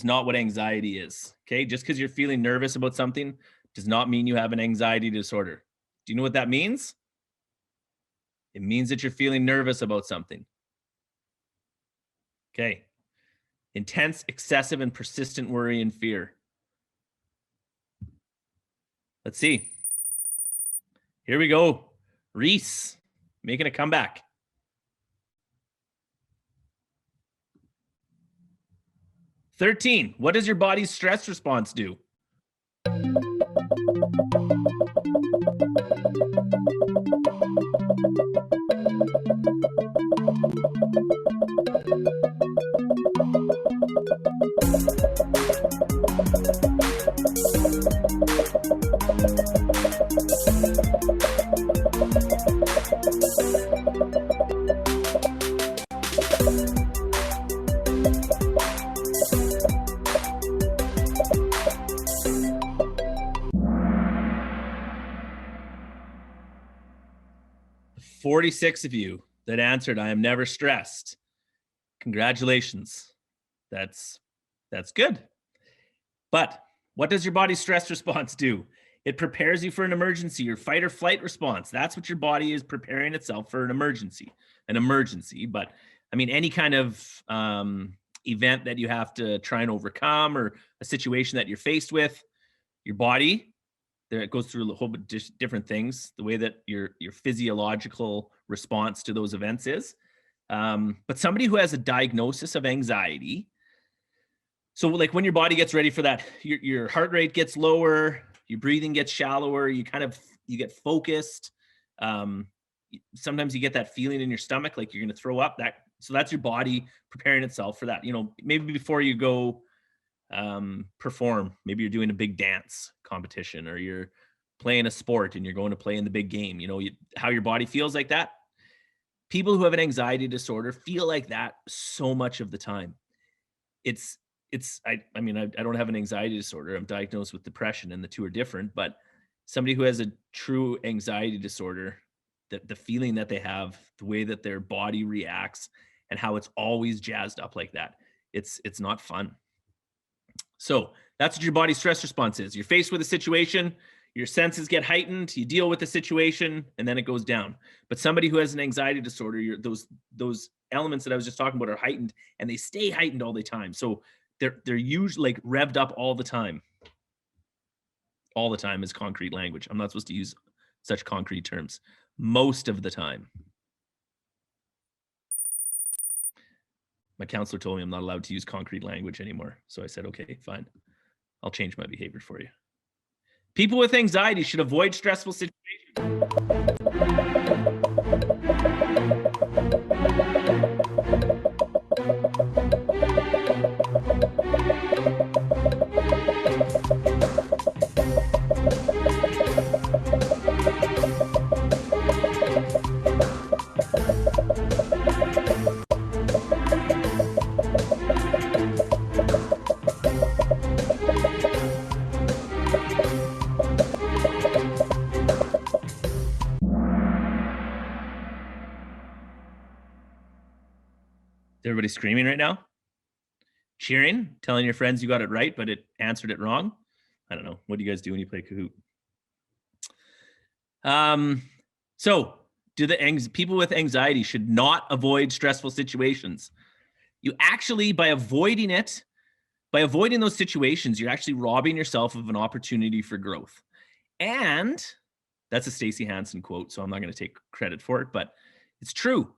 not what anxiety is. Okay, just because you're feeling nervous about something does not mean you have an anxiety disorder. Do you know what that means? It means that you're feeling nervous about something. Okay, intense, excessive, and persistent worry and fear. Let's see. Here we go. Reese making a comeback. "13, what does your body's stress response do?" The 46 of you that answered, "I am never stressed." Congratulations. That's good. But what does your body's stress response do? It prepares you for an emergency, your fight or flight response. That's what your body is preparing itself for, an emergency. But I mean, any kind of event that you have to try and overcome, or a situation that you're faced with, your body, there it goes through a whole bunch of different things, the way that your physiological response to those events is. But somebody who has a diagnosis of anxiety, so like when your body gets ready for that, your heart rate gets lower, your breathing gets shallower, you get focused. Sometimes you get that feeling in your stomach like you're going to throw up. So that's your body preparing itself for that. You know, maybe before you go perform, maybe you're doing a big dance competition, or you're playing a sport and you're going to play in the big game. You know, how your body feels like that. People who have an anxiety disorder feel like that so much of the time. I don't have an anxiety disorder. I'm diagnosed with depression, and the two are different. But somebody who has a true anxiety disorder, the feeling that they have, the way that their body reacts, and how it's always jazzed up like that, it's not fun. So that's what your body's stress response is. You're faced with a situation, your senses get heightened, you deal with the situation, and then it goes down. But somebody who has an anxiety disorder, those elements that I was just talking about are heightened, and they stay heightened all the time. So they're usually like revved up all the time. All the time is concrete language. I'm not supposed to use such concrete terms most of the time. My counselor told me I'm not allowed to use concrete language anymore. So I said, okay, fine. I'll change my behavior for you. People with anxiety should avoid stressful situations. Everybody screaming right now? Cheering, telling your friends you got it right, but it answered it wrong? I don't know. What do you guys do when you play Kahoot? So do people with anxiety should not avoid stressful situations. You actually, by avoiding those situations, you're actually robbing yourself of an opportunity for growth. And that's a Stacey Hansen quote, so I'm not going to take credit for it, but it's true.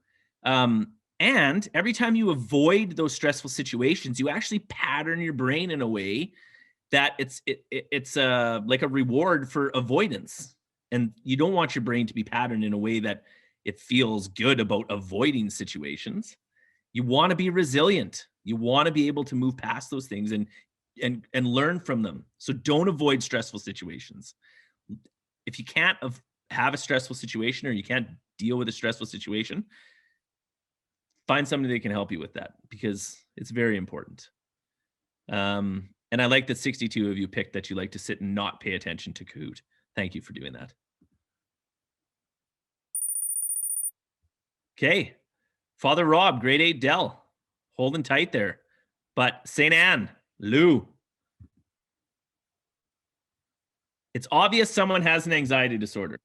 And every time you avoid those stressful situations, you actually pattern your brain in a way that it's like a reward for avoidance. And you don't want your brain to be patterned in a way that it feels good about avoiding situations. You want to be resilient. You want to be able to move past those things and learn from them. So don't avoid stressful situations. If you can't have a stressful situation or you can't deal with a stressful situation, find somebody that can help you with that, because it's very important. And I like that 62 of you picked that you like to sit and not pay attention to Kahoot. Thank you for doing that. Okay. Father Rob, grade 8 Dell, holding tight there. But St. Anne, Lou. It's obvious someone has an anxiety disorder.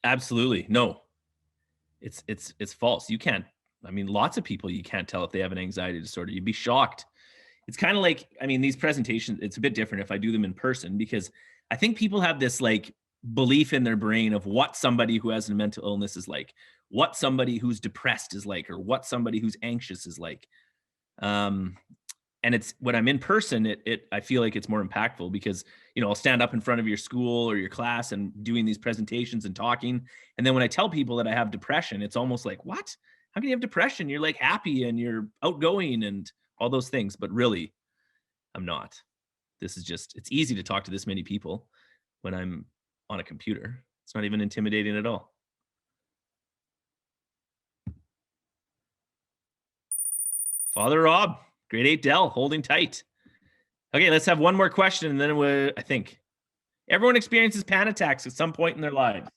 Absolutely. No, it's false. You can't, I mean, lots of people, you can't tell if they have an anxiety disorder. You'd be shocked. It's kind of like, I mean, these presentations, it's a bit different if I do them in person, because I think people have this like belief in their brain of what somebody who has a mental illness is like, what somebody who's depressed is like, or what somebody who's anxious is like. And it's when I'm in person, I feel like it's more impactful because, you know, I'll stand up in front of your school or your class and doing these presentations and talking. And then when I tell people that I have depression, it's almost like, what? How can you have depression? You're like happy and you're outgoing and all those things. But really, I'm not. This is just, it's easy to talk to this many people when I'm on a computer. It's not even intimidating at all. Father Rob, grade 8 Dell, holding tight. Okay, let's have one more question and then I think everyone experiences panic attacks at some point in their lives.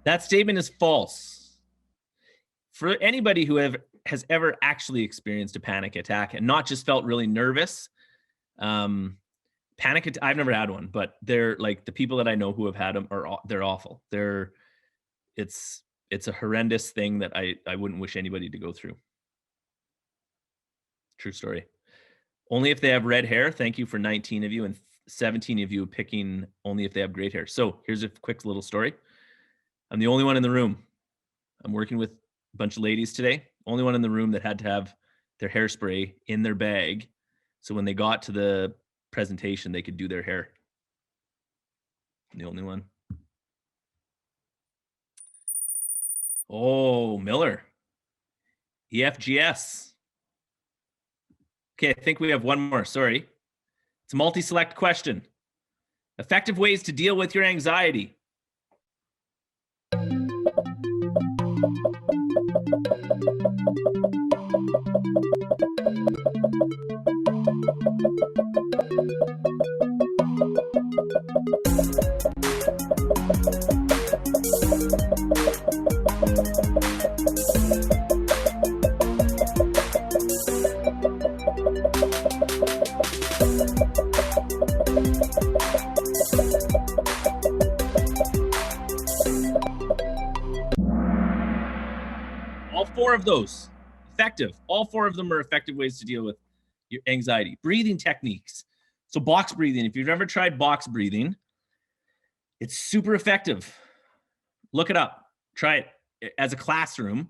That statement is false. For anybody who has ever actually experienced a panic attack and not just felt really nervous, I've never had one, but they're like the people that I know who have had them they're awful. It's a horrendous thing that I wouldn't wish anybody to go through. True story. Only if they have red hair. Thank you for 19 of you and 17 of you picking only if they have great hair. So here's a quick little story. I'm the only one in the room. I'm working with a bunch of ladies today. Only one in the room that had to have their hairspray in their bag. So when they got to the presentation, they could do their hair. I'm the only one. Oh, Miller. EFGS. Okay, I think we have one more. Sorry. It's a multi-select question. Effective ways to deal with your anxiety. All four of those effective. All four of them are effective ways to deal with your anxiety. Breathing techniques. So box breathing, if you've ever tried box breathing, it's super effective. Look it up. Try it. As a classroom,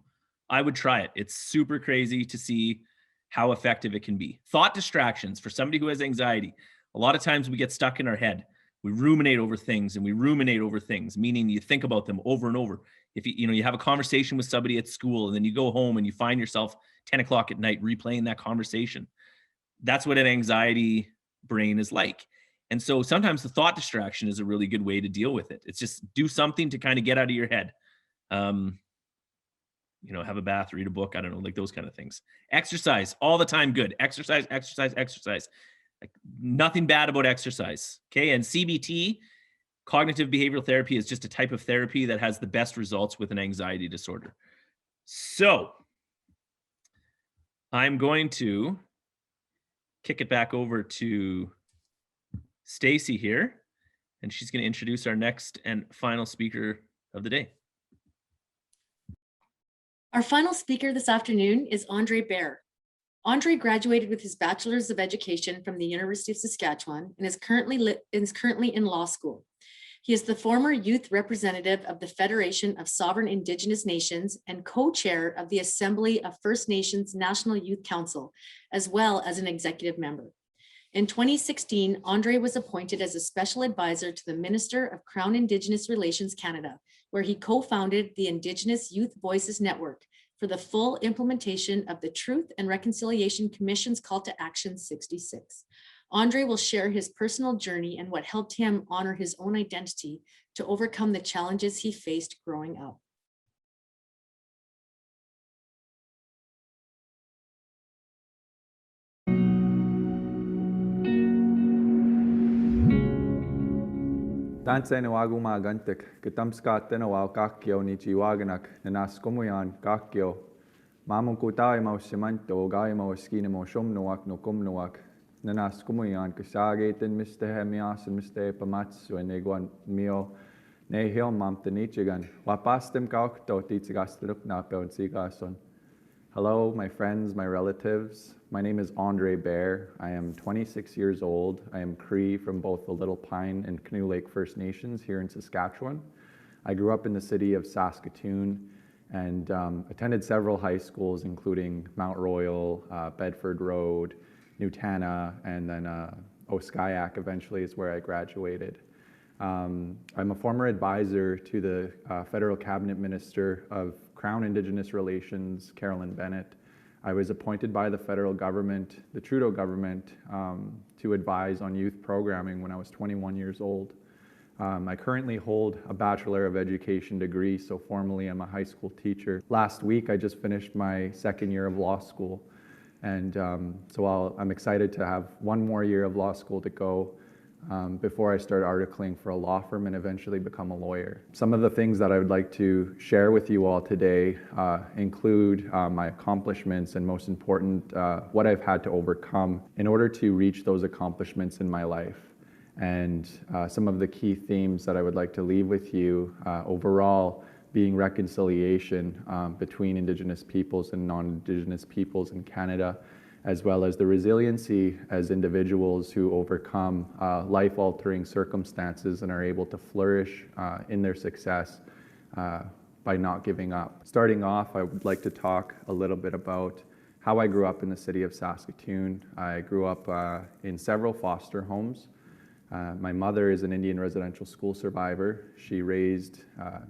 I would try it. It's super crazy to see how effective it can be. Thought distractions for somebody who has anxiety. A lot of times we get stuck in our head. We ruminate over things, meaning you think about them over and over. If you have a conversation with somebody at school and then you go home and you find yourself 10 o'clock at night replaying that conversation. That's what an anxiety brain is like. And so sometimes the thought distraction is a really good way to deal with it. It's just do something to kind of get out of your head. Have a bath, read a book, I don't know, like those kind of things. Exercise all the time, good. Exercise. Like nothing bad about exercise. Okay. And CBT, cognitive behavioral therapy, is just a type of therapy that has the best results with an anxiety disorder. So I'm going to kick it back over to Stacy here, and she's going to introduce our next and final speaker of the day. Our final speaker this afternoon is Andre Baer. Andre graduated with his Bachelor's of Education from the University of Saskatchewan and is currently in law school. He is the former youth representative of the Federation of Sovereign Indigenous Nations and co-chair of the Assembly of First Nations National Youth Council, as well as an executive member. In 2016, Andre was appointed as a special advisor to the Minister of Crown Indigenous Relations Canada, where he co-founded the Indigenous Youth Voices Network for the full implementation of the Truth and Reconciliation Commission's Call to Action 66. Andre will share his personal journey and what helped him honor his own identity to overcome the challenges he faced growing up. Tanseno aguma gantek, ketamska tenowal kakio ni chiwaganak, nanas komuyan kakio. Mamun kutai mau semanto, gai mau skine mau shomnoak no komnoak. Nanas komuyan kasageten miste hemias and miste pamatsu and neguan mio. Ne hill mam tenichigan. Wapastem kakto titsigastrup na peonsigason. Hello, my friends, my relatives. My name is Andre Baer. I am 26 years old. I am Cree from both the Little Pine and Canoe Lake First Nations here in Saskatchewan. I grew up in the city of Saskatoon and attended several high schools, including Mount Royal, Bedford Road, Newtana, and then Oskayak eventually is where I graduated. I'm a former advisor to the Federal Cabinet Minister of Crown Indigenous Relations, Carolyn Bennett. I was appointed by the federal government, the Trudeau government, to advise on youth programming when I was 21 years old. I currently hold a Bachelor of Education degree, so formally I'm a high school teacher. Last week I just finished my second year of law school, and so I'm excited to have one more year of law school to go before I start articling for a law firm and eventually become a lawyer. Some of the things that I would like to share with you all today include my accomplishments and, most important, what I've had to overcome in order to reach those accomplishments in my life. And some of the key themes that I would like to leave with you overall being reconciliation between Indigenous peoples and non-Indigenous peoples in Canada, as well as the resiliency as individuals who overcome life-altering circumstances and are able to flourish in their success by not giving up. Starting off, I would like to talk a little bit about how I grew up in the city of Saskatoon. I grew up in several foster homes. My mother is an Indian residential school survivor. She raised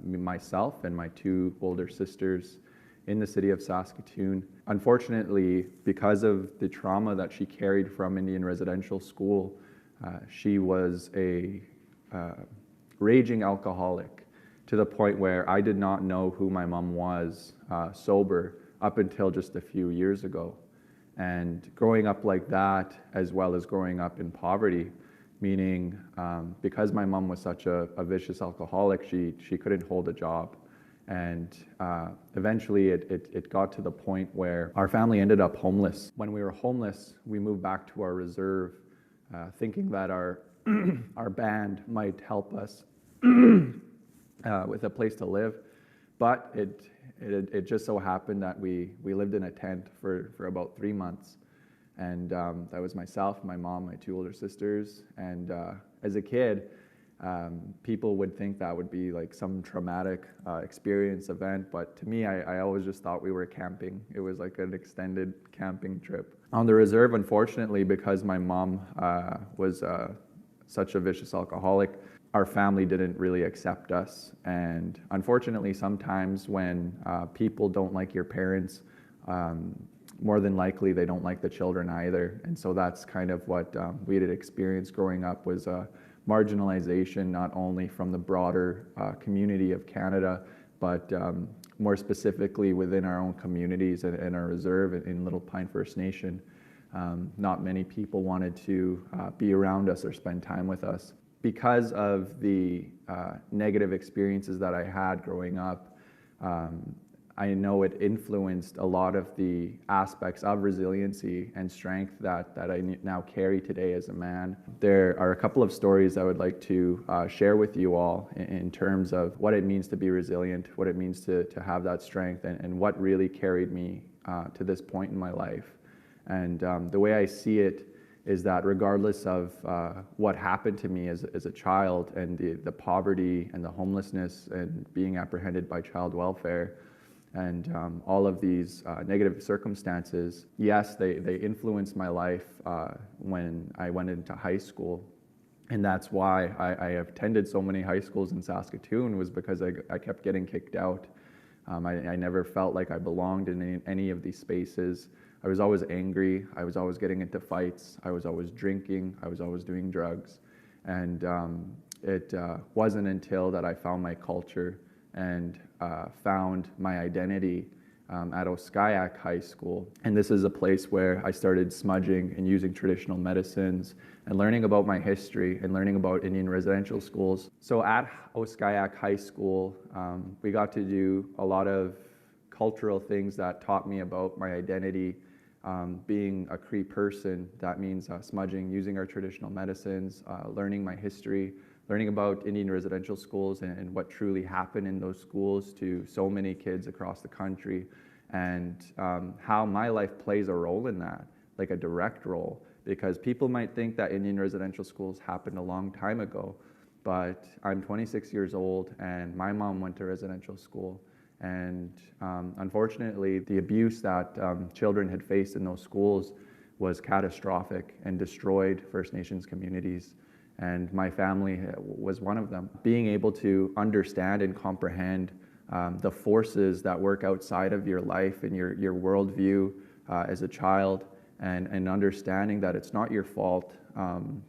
myself and my two older sisters in the city of Saskatoon. Unfortunately, because of the trauma that she carried from Indian residential school, she was a raging alcoholic to the point where I did not know who my mom was sober up until just a few years ago. And growing up like that, as well as growing up in poverty, meaning because my mom was such a vicious alcoholic, she couldn't hold a job. And eventually it got to the point where our family ended up homeless. When we were homeless, we moved back to our reserve, thinking that our band might help us with a place to live. But it just so happened that we lived in a tent for about 3 months. And that was myself, my mom, my two older sisters. And as a kid, people would think that would be like some traumatic experience event. But to me, I always just thought we were camping. It was like an extended camping trip. On the reserve, unfortunately, because my mom was such a vicious alcoholic, our family didn't really accept us. And unfortunately, sometimes when people don't like your parents, more than likely they don't like the children either. And so that's kind of what we had experienced growing up, was marginalization, not only from the broader community of Canada, but more specifically within our own communities and our reserve in Little Pine First Nation. Not many people wanted to be around us or spend time with us. Because of the negative experiences that I had growing up, I know it influenced a lot of the aspects of resiliency and strength that I now carry today as a man. There are a couple of stories I would like to share with you all in terms of what it means to be resilient, what it means to have that strength, and what really carried me to this point in my life. And the way I see it is that regardless of what happened to me as a child, and the poverty and the homelessness and being apprehended by child welfare, and all of these negative circumstances, yes, they influenced my life when I went into high school. And that's why I have attended so many high schools in Saskatoon, was because I kept getting kicked out. I never felt like I belonged in any of these spaces. I was always angry. I was always getting into fights. I was always drinking. I was always doing drugs. And it wasn't until that I found my culture and found my identity at Oskayak High School. And this is a place where I started smudging and using traditional medicines and learning about my history and learning about Indian residential schools. So at Oskayak High School, we got to do a lot of cultural things that taught me about my identity. Being a Cree person, that means smudging, using our traditional medicines, learning my history, learning about Indian residential schools and what truly happened in those schools to so many kids across the country, and how my life plays a role in that, like a direct role, because people might think that Indian residential schools happened a long time ago, but I'm 26 years old and my mom went to residential school. And unfortunately, the abuse that children had faced in those schools was catastrophic and destroyed First Nations communities. And my family was one of them. Being able to understand and comprehend the forces that work outside of your life and your worldview as a child, and understanding that it's not your fault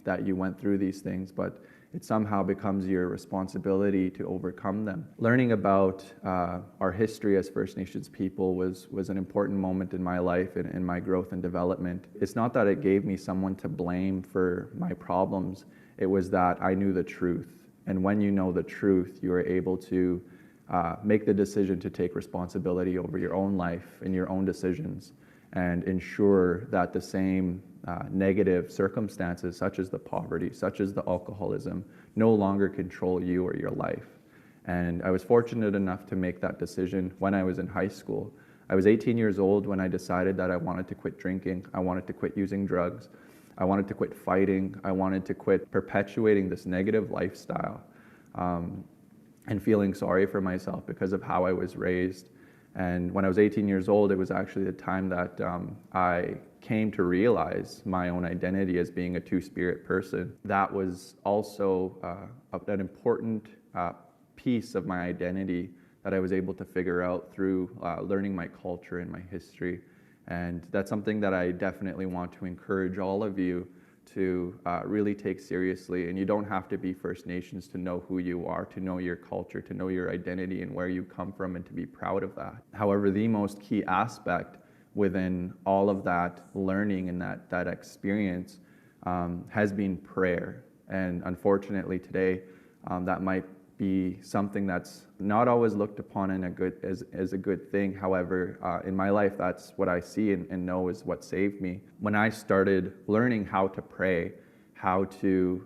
that you went through these things, but it somehow becomes your responsibility to overcome them. Learning about our history as First Nations people was an important moment in my life and in my growth and development. It's not that it gave me someone to blame for my problems, it was that I knew the truth. And when you know the truth, you are able to make the decision to take responsibility over your own life and your own decisions, and ensure that the same negative circumstances, such as the poverty, such as the alcoholism, no longer control you or your life. And I was fortunate enough to make that decision when I was in high school. I was 18 years old when I decided that I wanted to quit drinking. I wanted to quit using drugs. I wanted to quit fighting. I wanted to quit perpetuating this negative lifestyle and feeling sorry for myself because of how I was raised. And when I was 18 years old, it was actually the time that I came to realize my own identity as being a two-spirit person. That was also an important piece of my identity that I was able to figure out through learning my culture and my history. And that's something that I definitely want to encourage all of you to really take seriously. And you don't have to be First Nations to know who you are, to know your culture, to know your identity and where you come from, and to be proud of that. However, the most key aspect within all of that learning and that experience has been prayer. And unfortunately today, that might be something that's not always looked upon as a good thing. However, in my life, that's what I see and know is what saved me. When I started learning how to pray, how to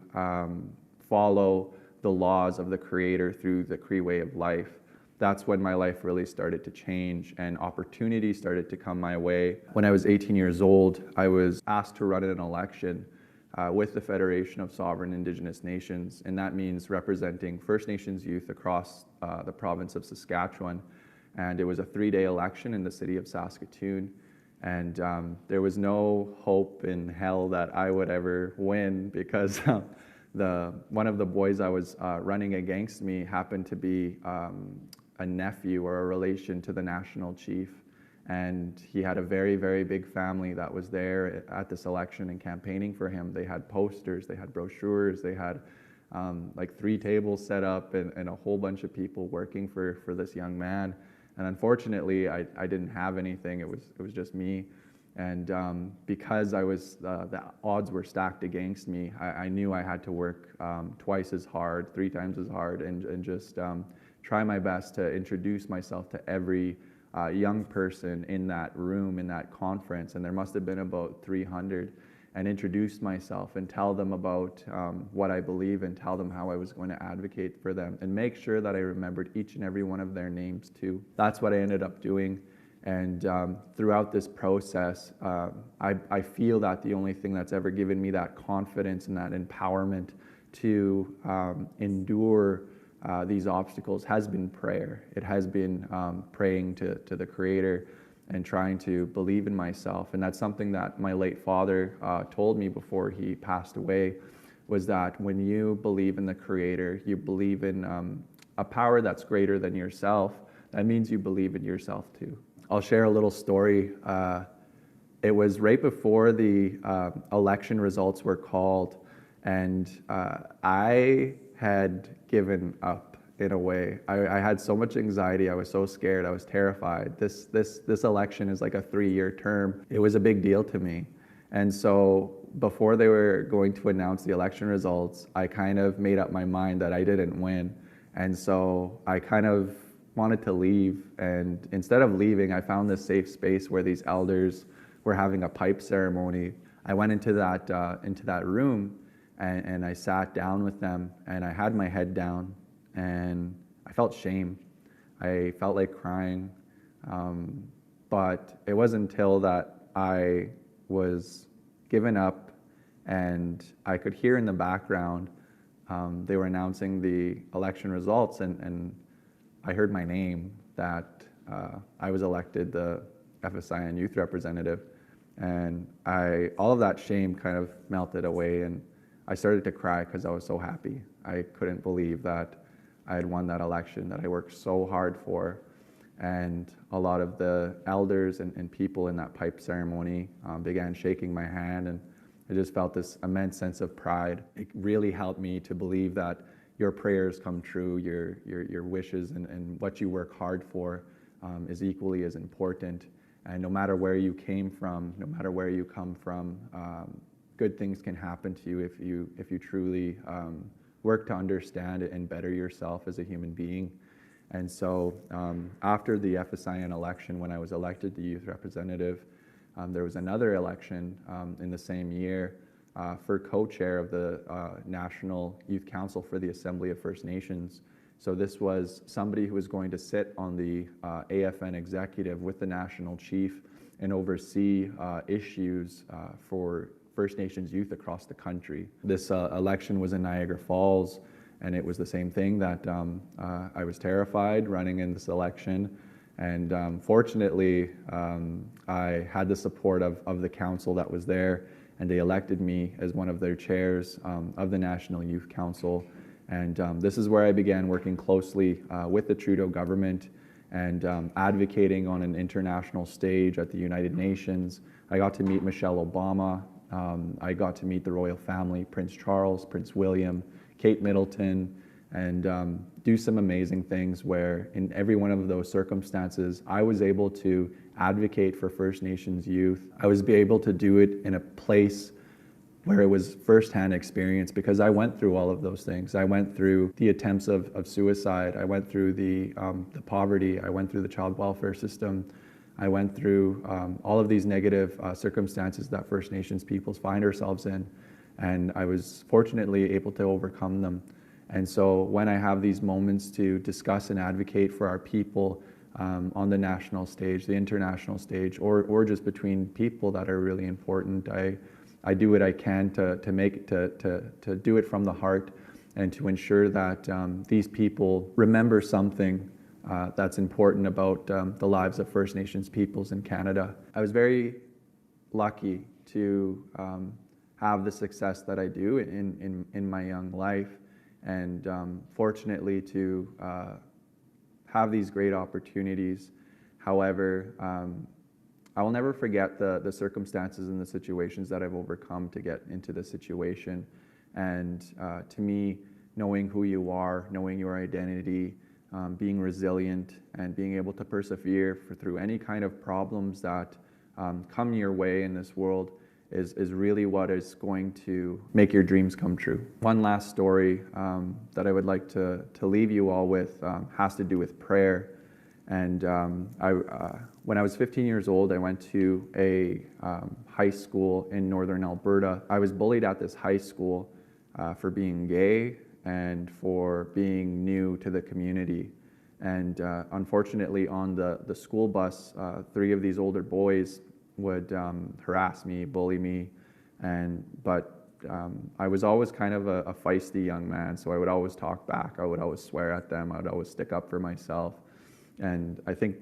follow the laws of the Creator through the Cree way of life, that's when my life really started to change and opportunities started to come my way. When I was 18 years old, I was asked to run in an election with the Federation of Sovereign Indigenous Nations, and that means representing First Nations youth across the province of Saskatchewan. And it was a 3-day election in the city of Saskatoon, and there was no hope in hell that I would ever win, because one of the boys I was running against me happened to be a nephew or a relation to the national chief. And he had a very, very big family that was there at this election and campaigning for him. They had posters, they had brochures, they had like 3 tables set up and a whole bunch of people working for this young man. And unfortunately, I didn't have anything. It was just me. And because the odds were stacked against me, I knew I had to work twice as hard, 3 times as hard, and just try my best to introduce myself to every young person in that room, in that conference, and there must have been about 300, and introduce myself and tell them about what I believe and tell them how I was going to advocate for them and make sure that I remembered each and every one of their names too. That's what I ended up doing. And throughout this process, I feel that the only thing that's ever given me that confidence and that empowerment to endure these obstacles has been prayer. It has been praying to the Creator and trying to believe in myself. And that's something that my late father told me before he passed away, was that when you believe in the Creator, you believe in a power that's greater than yourself, that means you believe in yourself too. I'll share a little story. It was right before the election results were called, and I had given up in a way. I had so much anxiety. I was so scared. I was terrified. This election is like a 3-year term. It was a big deal to me. And so before they were going to announce the election results, I kind of made up my mind that I didn't win. And so I kind of wanted to leave. And instead of leaving, I found this safe space where these elders were having a pipe ceremony. I went into that room and I sat down with them, and I had my head down, and I felt shame. I felt like crying. But it wasn't until that I was given up and I could hear in the background, they were announcing the election results, and I heard my name, that I was elected the FSIN youth representative. And all of that shame kind of melted away, and I started to cry because I was so happy. I couldn't believe that I had won that election that I worked so hard for. And a lot of the elders and people in that pipe ceremony began shaking my hand, and I just felt this immense sense of pride. It really helped me to believe that your prayers come true, your wishes and what you work hard for is equally as important. And no matter where you came from, no matter where you come from, good things can happen to you if you truly work to understand it and better yourself as a human being. And so after the FSIN election, when I was elected the youth representative, there was another election in the same year for co-chair of the National Youth Council for the Assembly of First Nations. So this was somebody who was going to sit on the AFN executive with the national chief and oversee issues for First Nations youth across the country. This election was in Niagara Falls, and it was the same thing, that I was terrified running in this election, And fortunately, I had the support of the council that was there, and they elected me as one of their chairs of the National Youth Council. And this is where I began working closely with the Trudeau government and advocating on an international stage at the United Nations. I got to meet Michelle Obama. I got to meet the royal family, Prince Charles, Prince William, Kate Middleton, and do some amazing things where in every one of those circumstances, I was able to advocate for First Nations youth. I was able to do it in a place where it was firsthand experience because I went through all of those things. I went through the attempts of suicide. I went through the poverty. I went through the child welfare system. I went through all of these negative circumstances that First Nations peoples find ourselves in. And I was fortunately able to overcome them. And so when I have these moments to discuss and advocate for our people on the national stage, the international stage, or just between people that are really important, I do what I can to do it from the heart and to ensure that these people remember something that's important about the lives of First Nations peoples in Canada. I was very lucky to have the success that I do in my young life, and fortunately to have these great opportunities. However, I will never forget the circumstances and the situations that I've overcome to get into this situation. And to me, knowing who you are, knowing your identity, being resilient, and being able to persevere through any kind of problems that come your way in this world is really what is going to make your dreams come true. One last story that I would like to leave you all with has to do with prayer. And when I was 15 years old, I went to a high school in northern Alberta. I was bullied at this high school for being gay and for being new to the community. And unfortunately, on the school bus, 3 of these older boys would harass me, bully me, but I was always kind of a feisty young man, so I would always talk back. I would always swear at them. I would always stick up for myself. And I think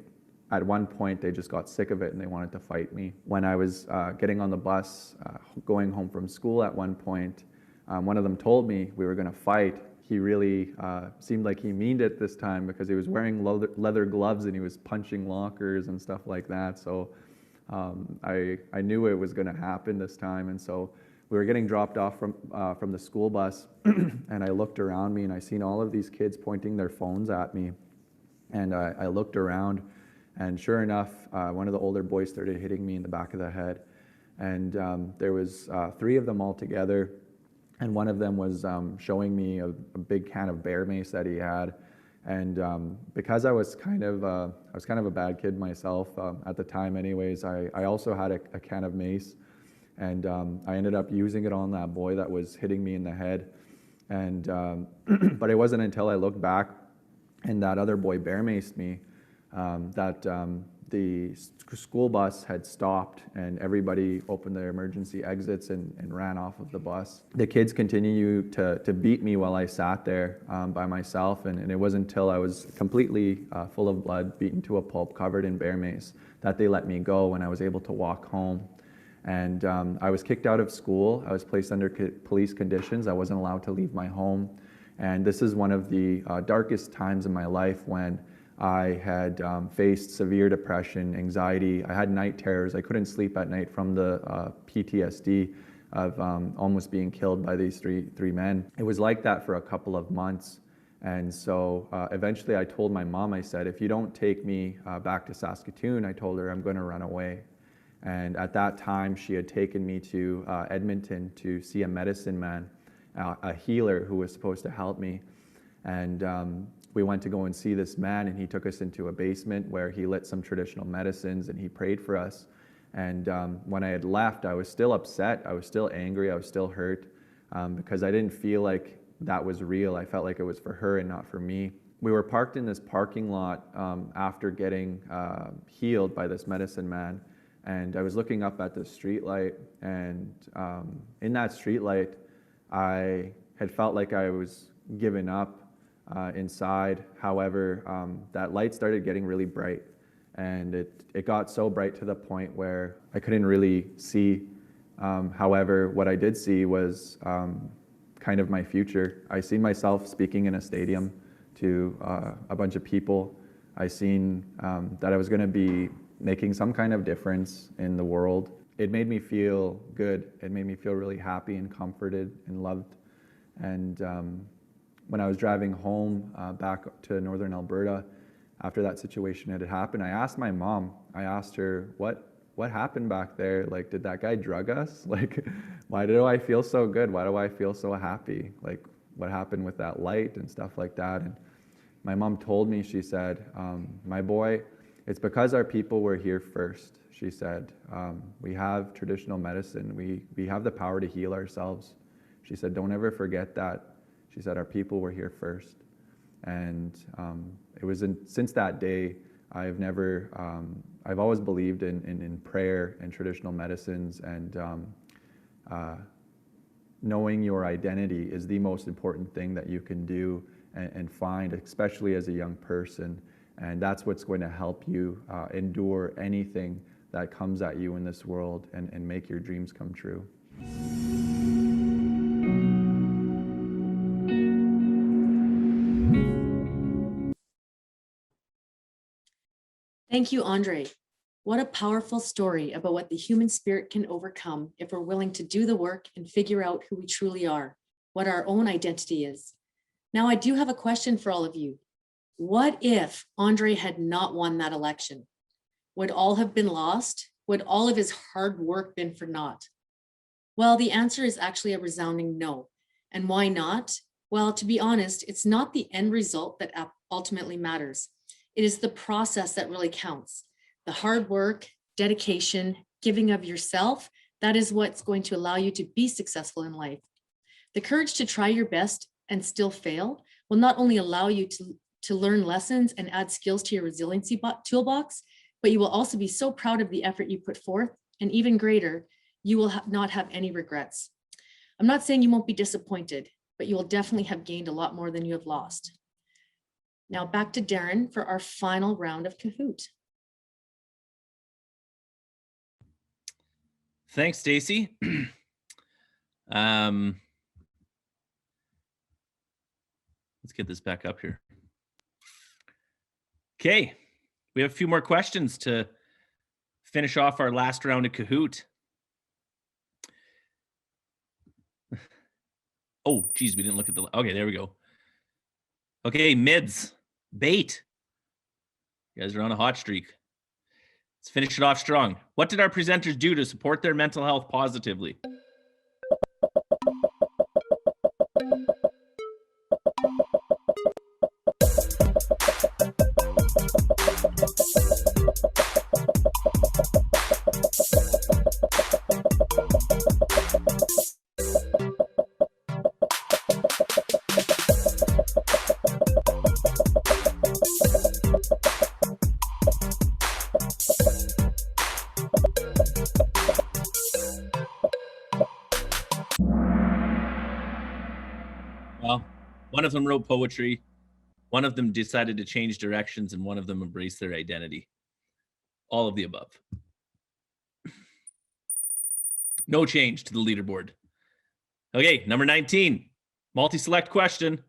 at one point they just got sick of it and they wanted to fight me. When I was getting on the bus, going home from school at one point, one of them told me we were going to fight. He really seemed like he meaned it this time because he was wearing leather gloves and he was punching lockers and stuff like that. So I knew it was going to happen this time, and so we were getting dropped off from the school bus, and I looked around me and I seen all of these kids pointing their phones at me, and I looked around, and sure enough, one of the older boys started hitting me in the back of the head, and there was 3 of them all together, and one of them was showing me a big can of bear mace that he had. And because I was kind of a bad kid myself at the time anyways, I also had a can of mace, and I ended up using it on that boy that was hitting me in the head. And but it wasn't until I looked back and that other boy bear maced me that the school bus had stopped and everybody opened their emergency exits and ran off of the bus. The kids continued to beat me while I sat there by myself, and it wasn't until I was completely full of blood, beaten to a pulp, covered in bear mace, that they let me go when I was able to walk home. And I was kicked out of school. I was placed under police conditions. I wasn't allowed to leave my home. And this is one of the darkest times in my life when I had faced severe depression, anxiety. I had night terrors. I couldn't sleep at night from the PTSD of almost being killed by these three men. It was like that for a couple of months. And so eventually I told my mom, I said, if you don't take me back to Saskatoon, I told her I'm going to run away. And at that time, she had taken me to Edmonton to see a medicine man, a healer who was supposed to help me. And we went to go and see this man, and he took us into a basement where he lit some traditional medicines and he prayed for us. And when I had left, I was still upset. I was still angry. I was still hurt because I didn't feel like that was real. I felt like it was for her and not for me. We were parked in this parking lot after getting healed by this medicine man. And I was looking up at the street light, and in that street light, I had felt like I was giving up inside. However, that light started getting really bright, and it got so bright to the point where I couldn't really see. However, what I did see was kind of my future. I seen myself speaking in a stadium to a bunch of people. I seen that I was going to be making some kind of difference in the world. It made me feel good. It made me feel really happy and comforted and loved. And when I was driving home back to Northern Alberta, after that situation had happened, I asked my mom, I asked her, what happened back there? Like, did that guy drug us? Like, why do I feel so good? Why do I feel so happy? Like, what happened with that light and stuff like that? And my mom told me, she said, my boy, it's because our people were here first. She said, we have traditional medicine. We have the power to heal ourselves. She said, don't ever forget that. She said, our people were here first. And it was since that day, I've always believed in prayer and traditional medicines, and knowing your identity is the most important thing that you can do and find, especially as a young person. And that's what's going to help you endure anything that comes at you in this world and make your dreams come true. Thank you, Andre. What a powerful story about what the human spirit can overcome if we're willing to do the work and figure out who we truly are, what our own identity is. Now, I do have a question for all of you. What if Andre had not won that election? Would all have been lost? Would all of his hard work been for naught? Well, the answer is actually a resounding no. And why not? Well, to be honest, it's not the end result that ultimately matters. It is the process that really counts. The hard work, dedication, giving of yourself, that is what's going to allow you to be successful in life. The courage to try your best and still fail will not only allow you to learn lessons and add skills to your resiliency toolbox, but you will also be so proud of the effort you put forth, and even greater, you will not have any regrets. I'm not saying you won't be disappointed, but you will definitely have gained a lot more than you have lost. Now back to Darren for our final round of Kahoot. Thanks, Stacy. Let's get this back up here. Okay, we have a few more questions to finish off our last round of Kahoot. Oh, geez, we didn't look at the, okay, there we go. Okay, mids, bait. You guys are on a hot streak. Let's finish it off strong. What did our presenters do to support their mental health positively? Well, one of them wrote poetry, one of them decided to change directions, and one of them embraced their identity. All of the above. No change to the leaderboard. Okay, number 19, multi-select question.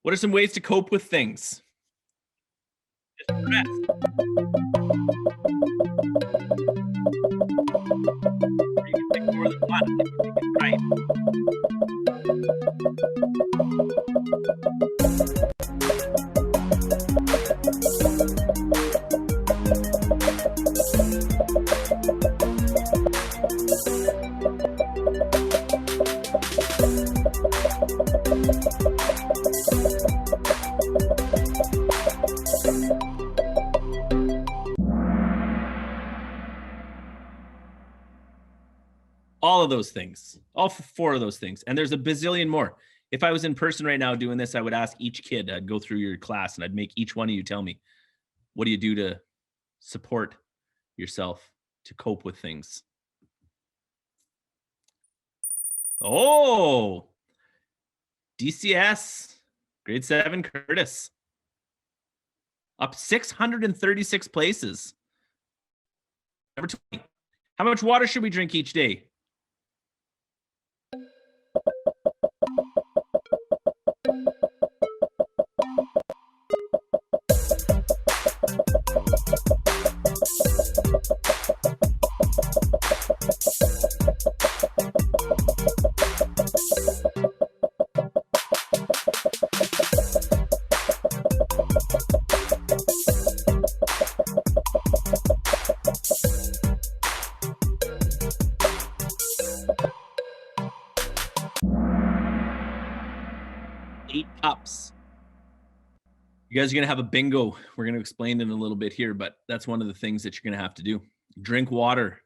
What are some ways to cope with things? Stress. You can pick more than one. You can pick it right. All of those things, all four of those things. And there's a bazillion more. If I was in person right now doing this, I would ask each kid, I'd go through your class and I'd make each one of you tell me, what do you do to support yourself, to cope with things? Oh, DCS, grade 7, Curtis. Up 636 places. Number 20. How much water should we drink each day? Eight cups. You guys are going to have a bingo. We're going to explain in a little bit here, but that's one of the things that you're going to have to do. Drink water.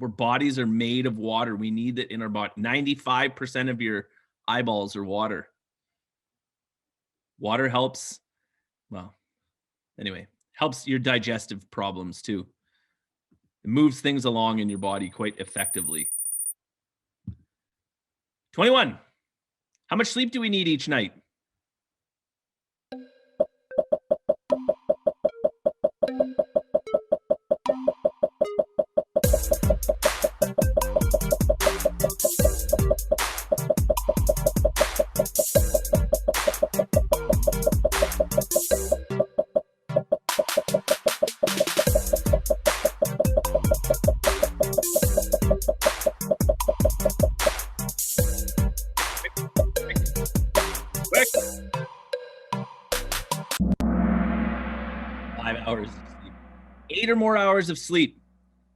Our bodies are made of water. We need it in our body. 95% of your eyeballs are water. Water helps, well, anyway, helps your digestive problems too. It moves things along in your body quite effectively. 21. How much sleep do we need each night? Quick. 5 hours of sleep. 8 or more hours of sleep.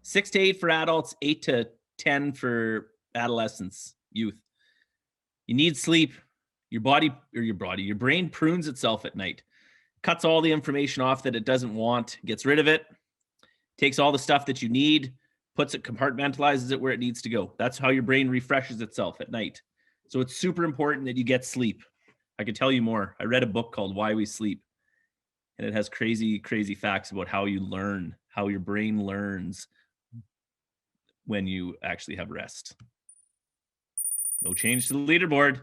6 to 8 for adults, 8 to 10 for adolescents, youth. You need sleep. Your brain prunes itself at night, cuts all the information off that it doesn't want, gets rid of it, takes all the stuff that you need, puts it, compartmentalizes it where it needs to go. That's how your brain refreshes itself at night. So it's super important that you get sleep. I could tell you more. I read a book called Why We Sleep, and it has crazy, crazy facts about how you learn, how your brain learns when you actually have rest. No change to the leaderboard.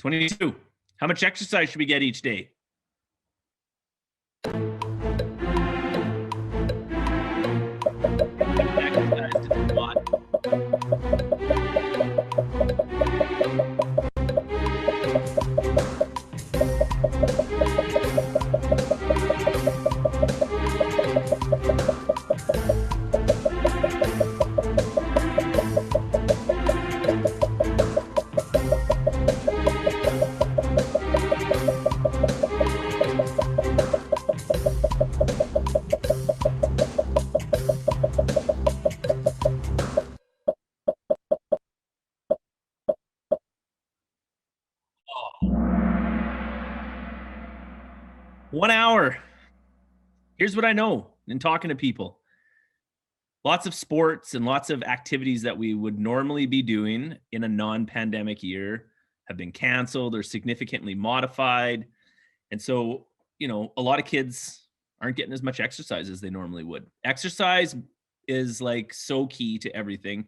22. How much exercise should we get each day? Exercise is a lot. One hour. Here's what I know in talking to people. Lots of sports and lots of activities that we would normally be doing in a non-pandemic year have been canceled or significantly modified. And so, you know, a lot of kids aren't getting as much exercise as they normally would. Exercise is like so key to everything.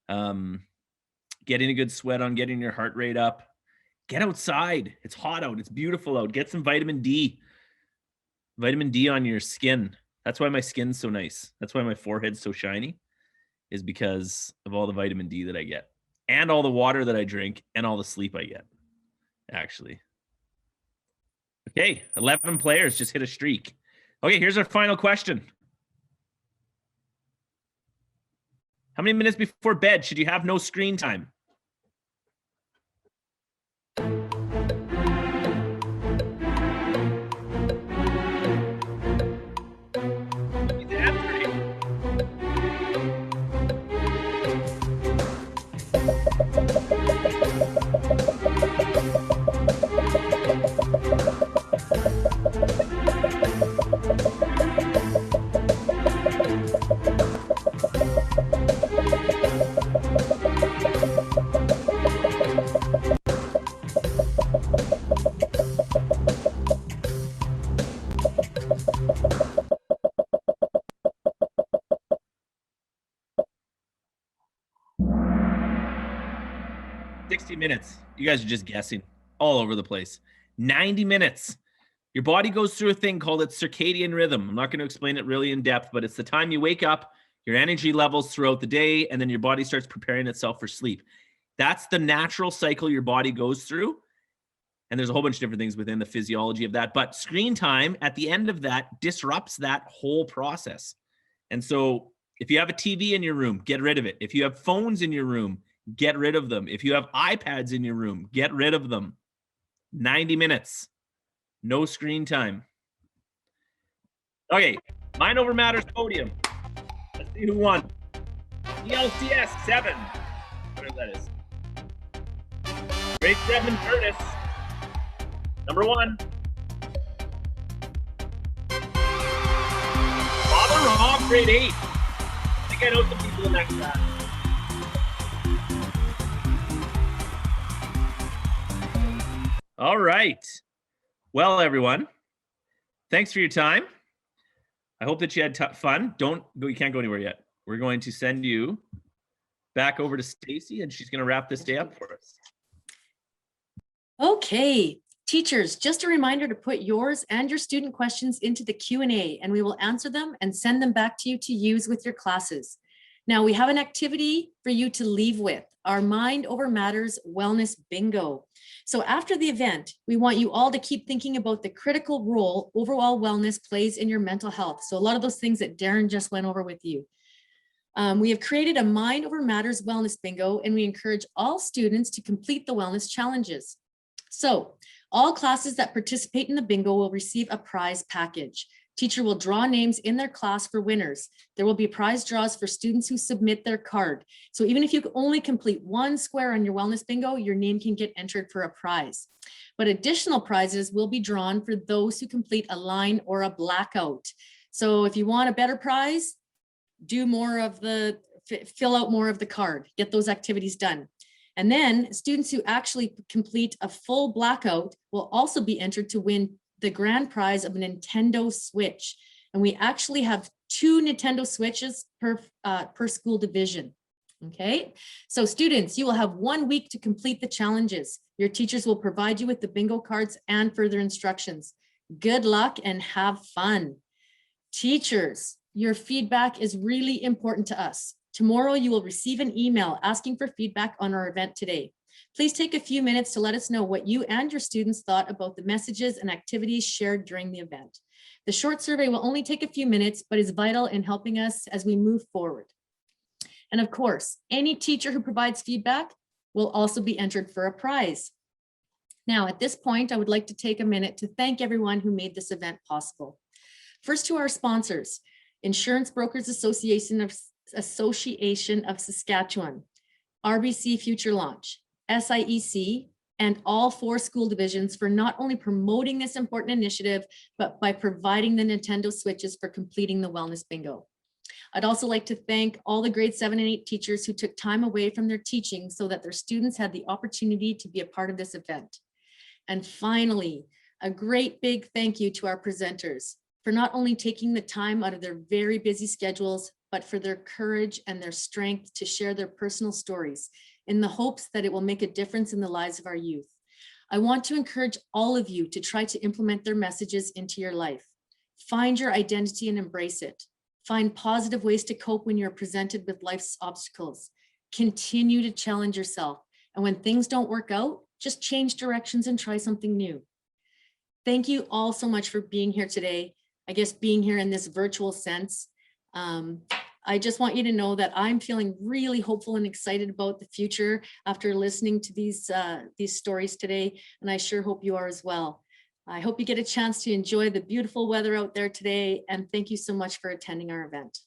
Getting a good sweat on, getting your heart rate up. Get outside. It's hot out. It's beautiful out. Get some vitamin D. Vitamin D on your skin. That's why my skin's so nice. That's why my forehead's so shiny, is because of all the vitamin D that I get and all the water that I drink and all the sleep I get, actually. Okay, 11 players just hit a streak. Okay, here's our final question. How many minutes before bed should you have no screen time? Minutes. You guys are just guessing. all over the place. 90 minutes. Your body goes through a thing called its circadian rhythm. I'm not going to explain it really in depth, but it's the time you wake up, your energy levels throughout the day, and then your body starts preparing itself for sleep. That's the natural cycle your body goes through. And there's a whole bunch of different things within the physiology of that. But screen time at the end of that disrupts that whole process. And so if you have a TV in your room, get rid of it. If you have phones in your room, get rid of them. If you have iPads in your room, get rid of them. 90 minutes. No screen time. Okay, Mind Over Matters podium. Let's see who won. ELCS 7. Whatever that is. Grade 7 Curtis. Number 1. Father Rob, grade 8. I think I know some people in that class. All right. Well, everyone, thanks for your time. I hope that you had fun. You can't go anywhere yet. We're going to send you back over to Stacy, and she's going to wrap this day up for us. Okay, teachers, just a reminder to put yours and your student questions into the Q&A, and we will answer them and send them back to you to use with your classes. Now, we have an activity for you to leave with, our Mind Over Matters Wellness Bingo. So after the event, we want you all to keep thinking about the critical role overall wellness plays in your mental health. So a lot of those things that Darren just went over with you. We have created a Mind Over Matters Wellness Bingo, and we encourage all students to complete the wellness challenges. So all classes that participate in the bingo will receive a prize package. Teacher will draw names in their class for winners. There will be prize draws for students who submit their card. So even if you only complete one square on your wellness bingo, your name can get entered for a prize. But additional prizes will be drawn for those who complete a line or a blackout. So if you want a better prize, do more of the, fill out more of the card, get those activities done. And then students who actually complete a full blackout will also be entered to win the grand prize of a Nintendo Switch. And we actually have 2 Nintendo Switches per school division. Okay, so students, you will have 1 week to complete the challenges. Your teachers will provide you with the bingo cards and further instructions. Good luck and have fun. Teachers, your feedback is really important to us. Tomorrow you will receive an email asking for feedback on our event today. Please take a few minutes to let us know what you and your students thought about the messages and activities shared during the event. The short survey will only take a few minutes, but is vital in helping us as we move forward. And of course, any teacher who provides feedback will also be entered for a prize. Now, at this point, I would like to take a minute to thank everyone who made this event possible. First, to our sponsors, Insurance Brokers Association of Saskatchewan, RBC Future Launch, SIEC, and all 4 school divisions for not only promoting this important initiative, but by providing the Nintendo Switches for completing the Wellness Bingo. I'd also like to thank all the grade 7 and 8 teachers who took time away from their teaching so that their students had the opportunity to be a part of this event. And finally, a great big thank you to our presenters for not only taking the time out of their very busy schedules, but for their courage and their strength to share their personal stories in the hopes that it will make a difference in the lives of our youth. I want to encourage all of you to try to implement their messages into your life. Find your identity and embrace it. Find positive ways to cope when you're presented with life's obstacles. Continue to challenge yourself. And when things don't work out, just change directions and try something new. Thank you all so much for being here today. I guess being here in this virtual sense. I just want you to know that I'm feeling really hopeful and excited about the future after listening to these stories today, and I sure hope you are as well. I hope you get a chance to enjoy the beautiful weather out there today, and thank you so much for attending our event.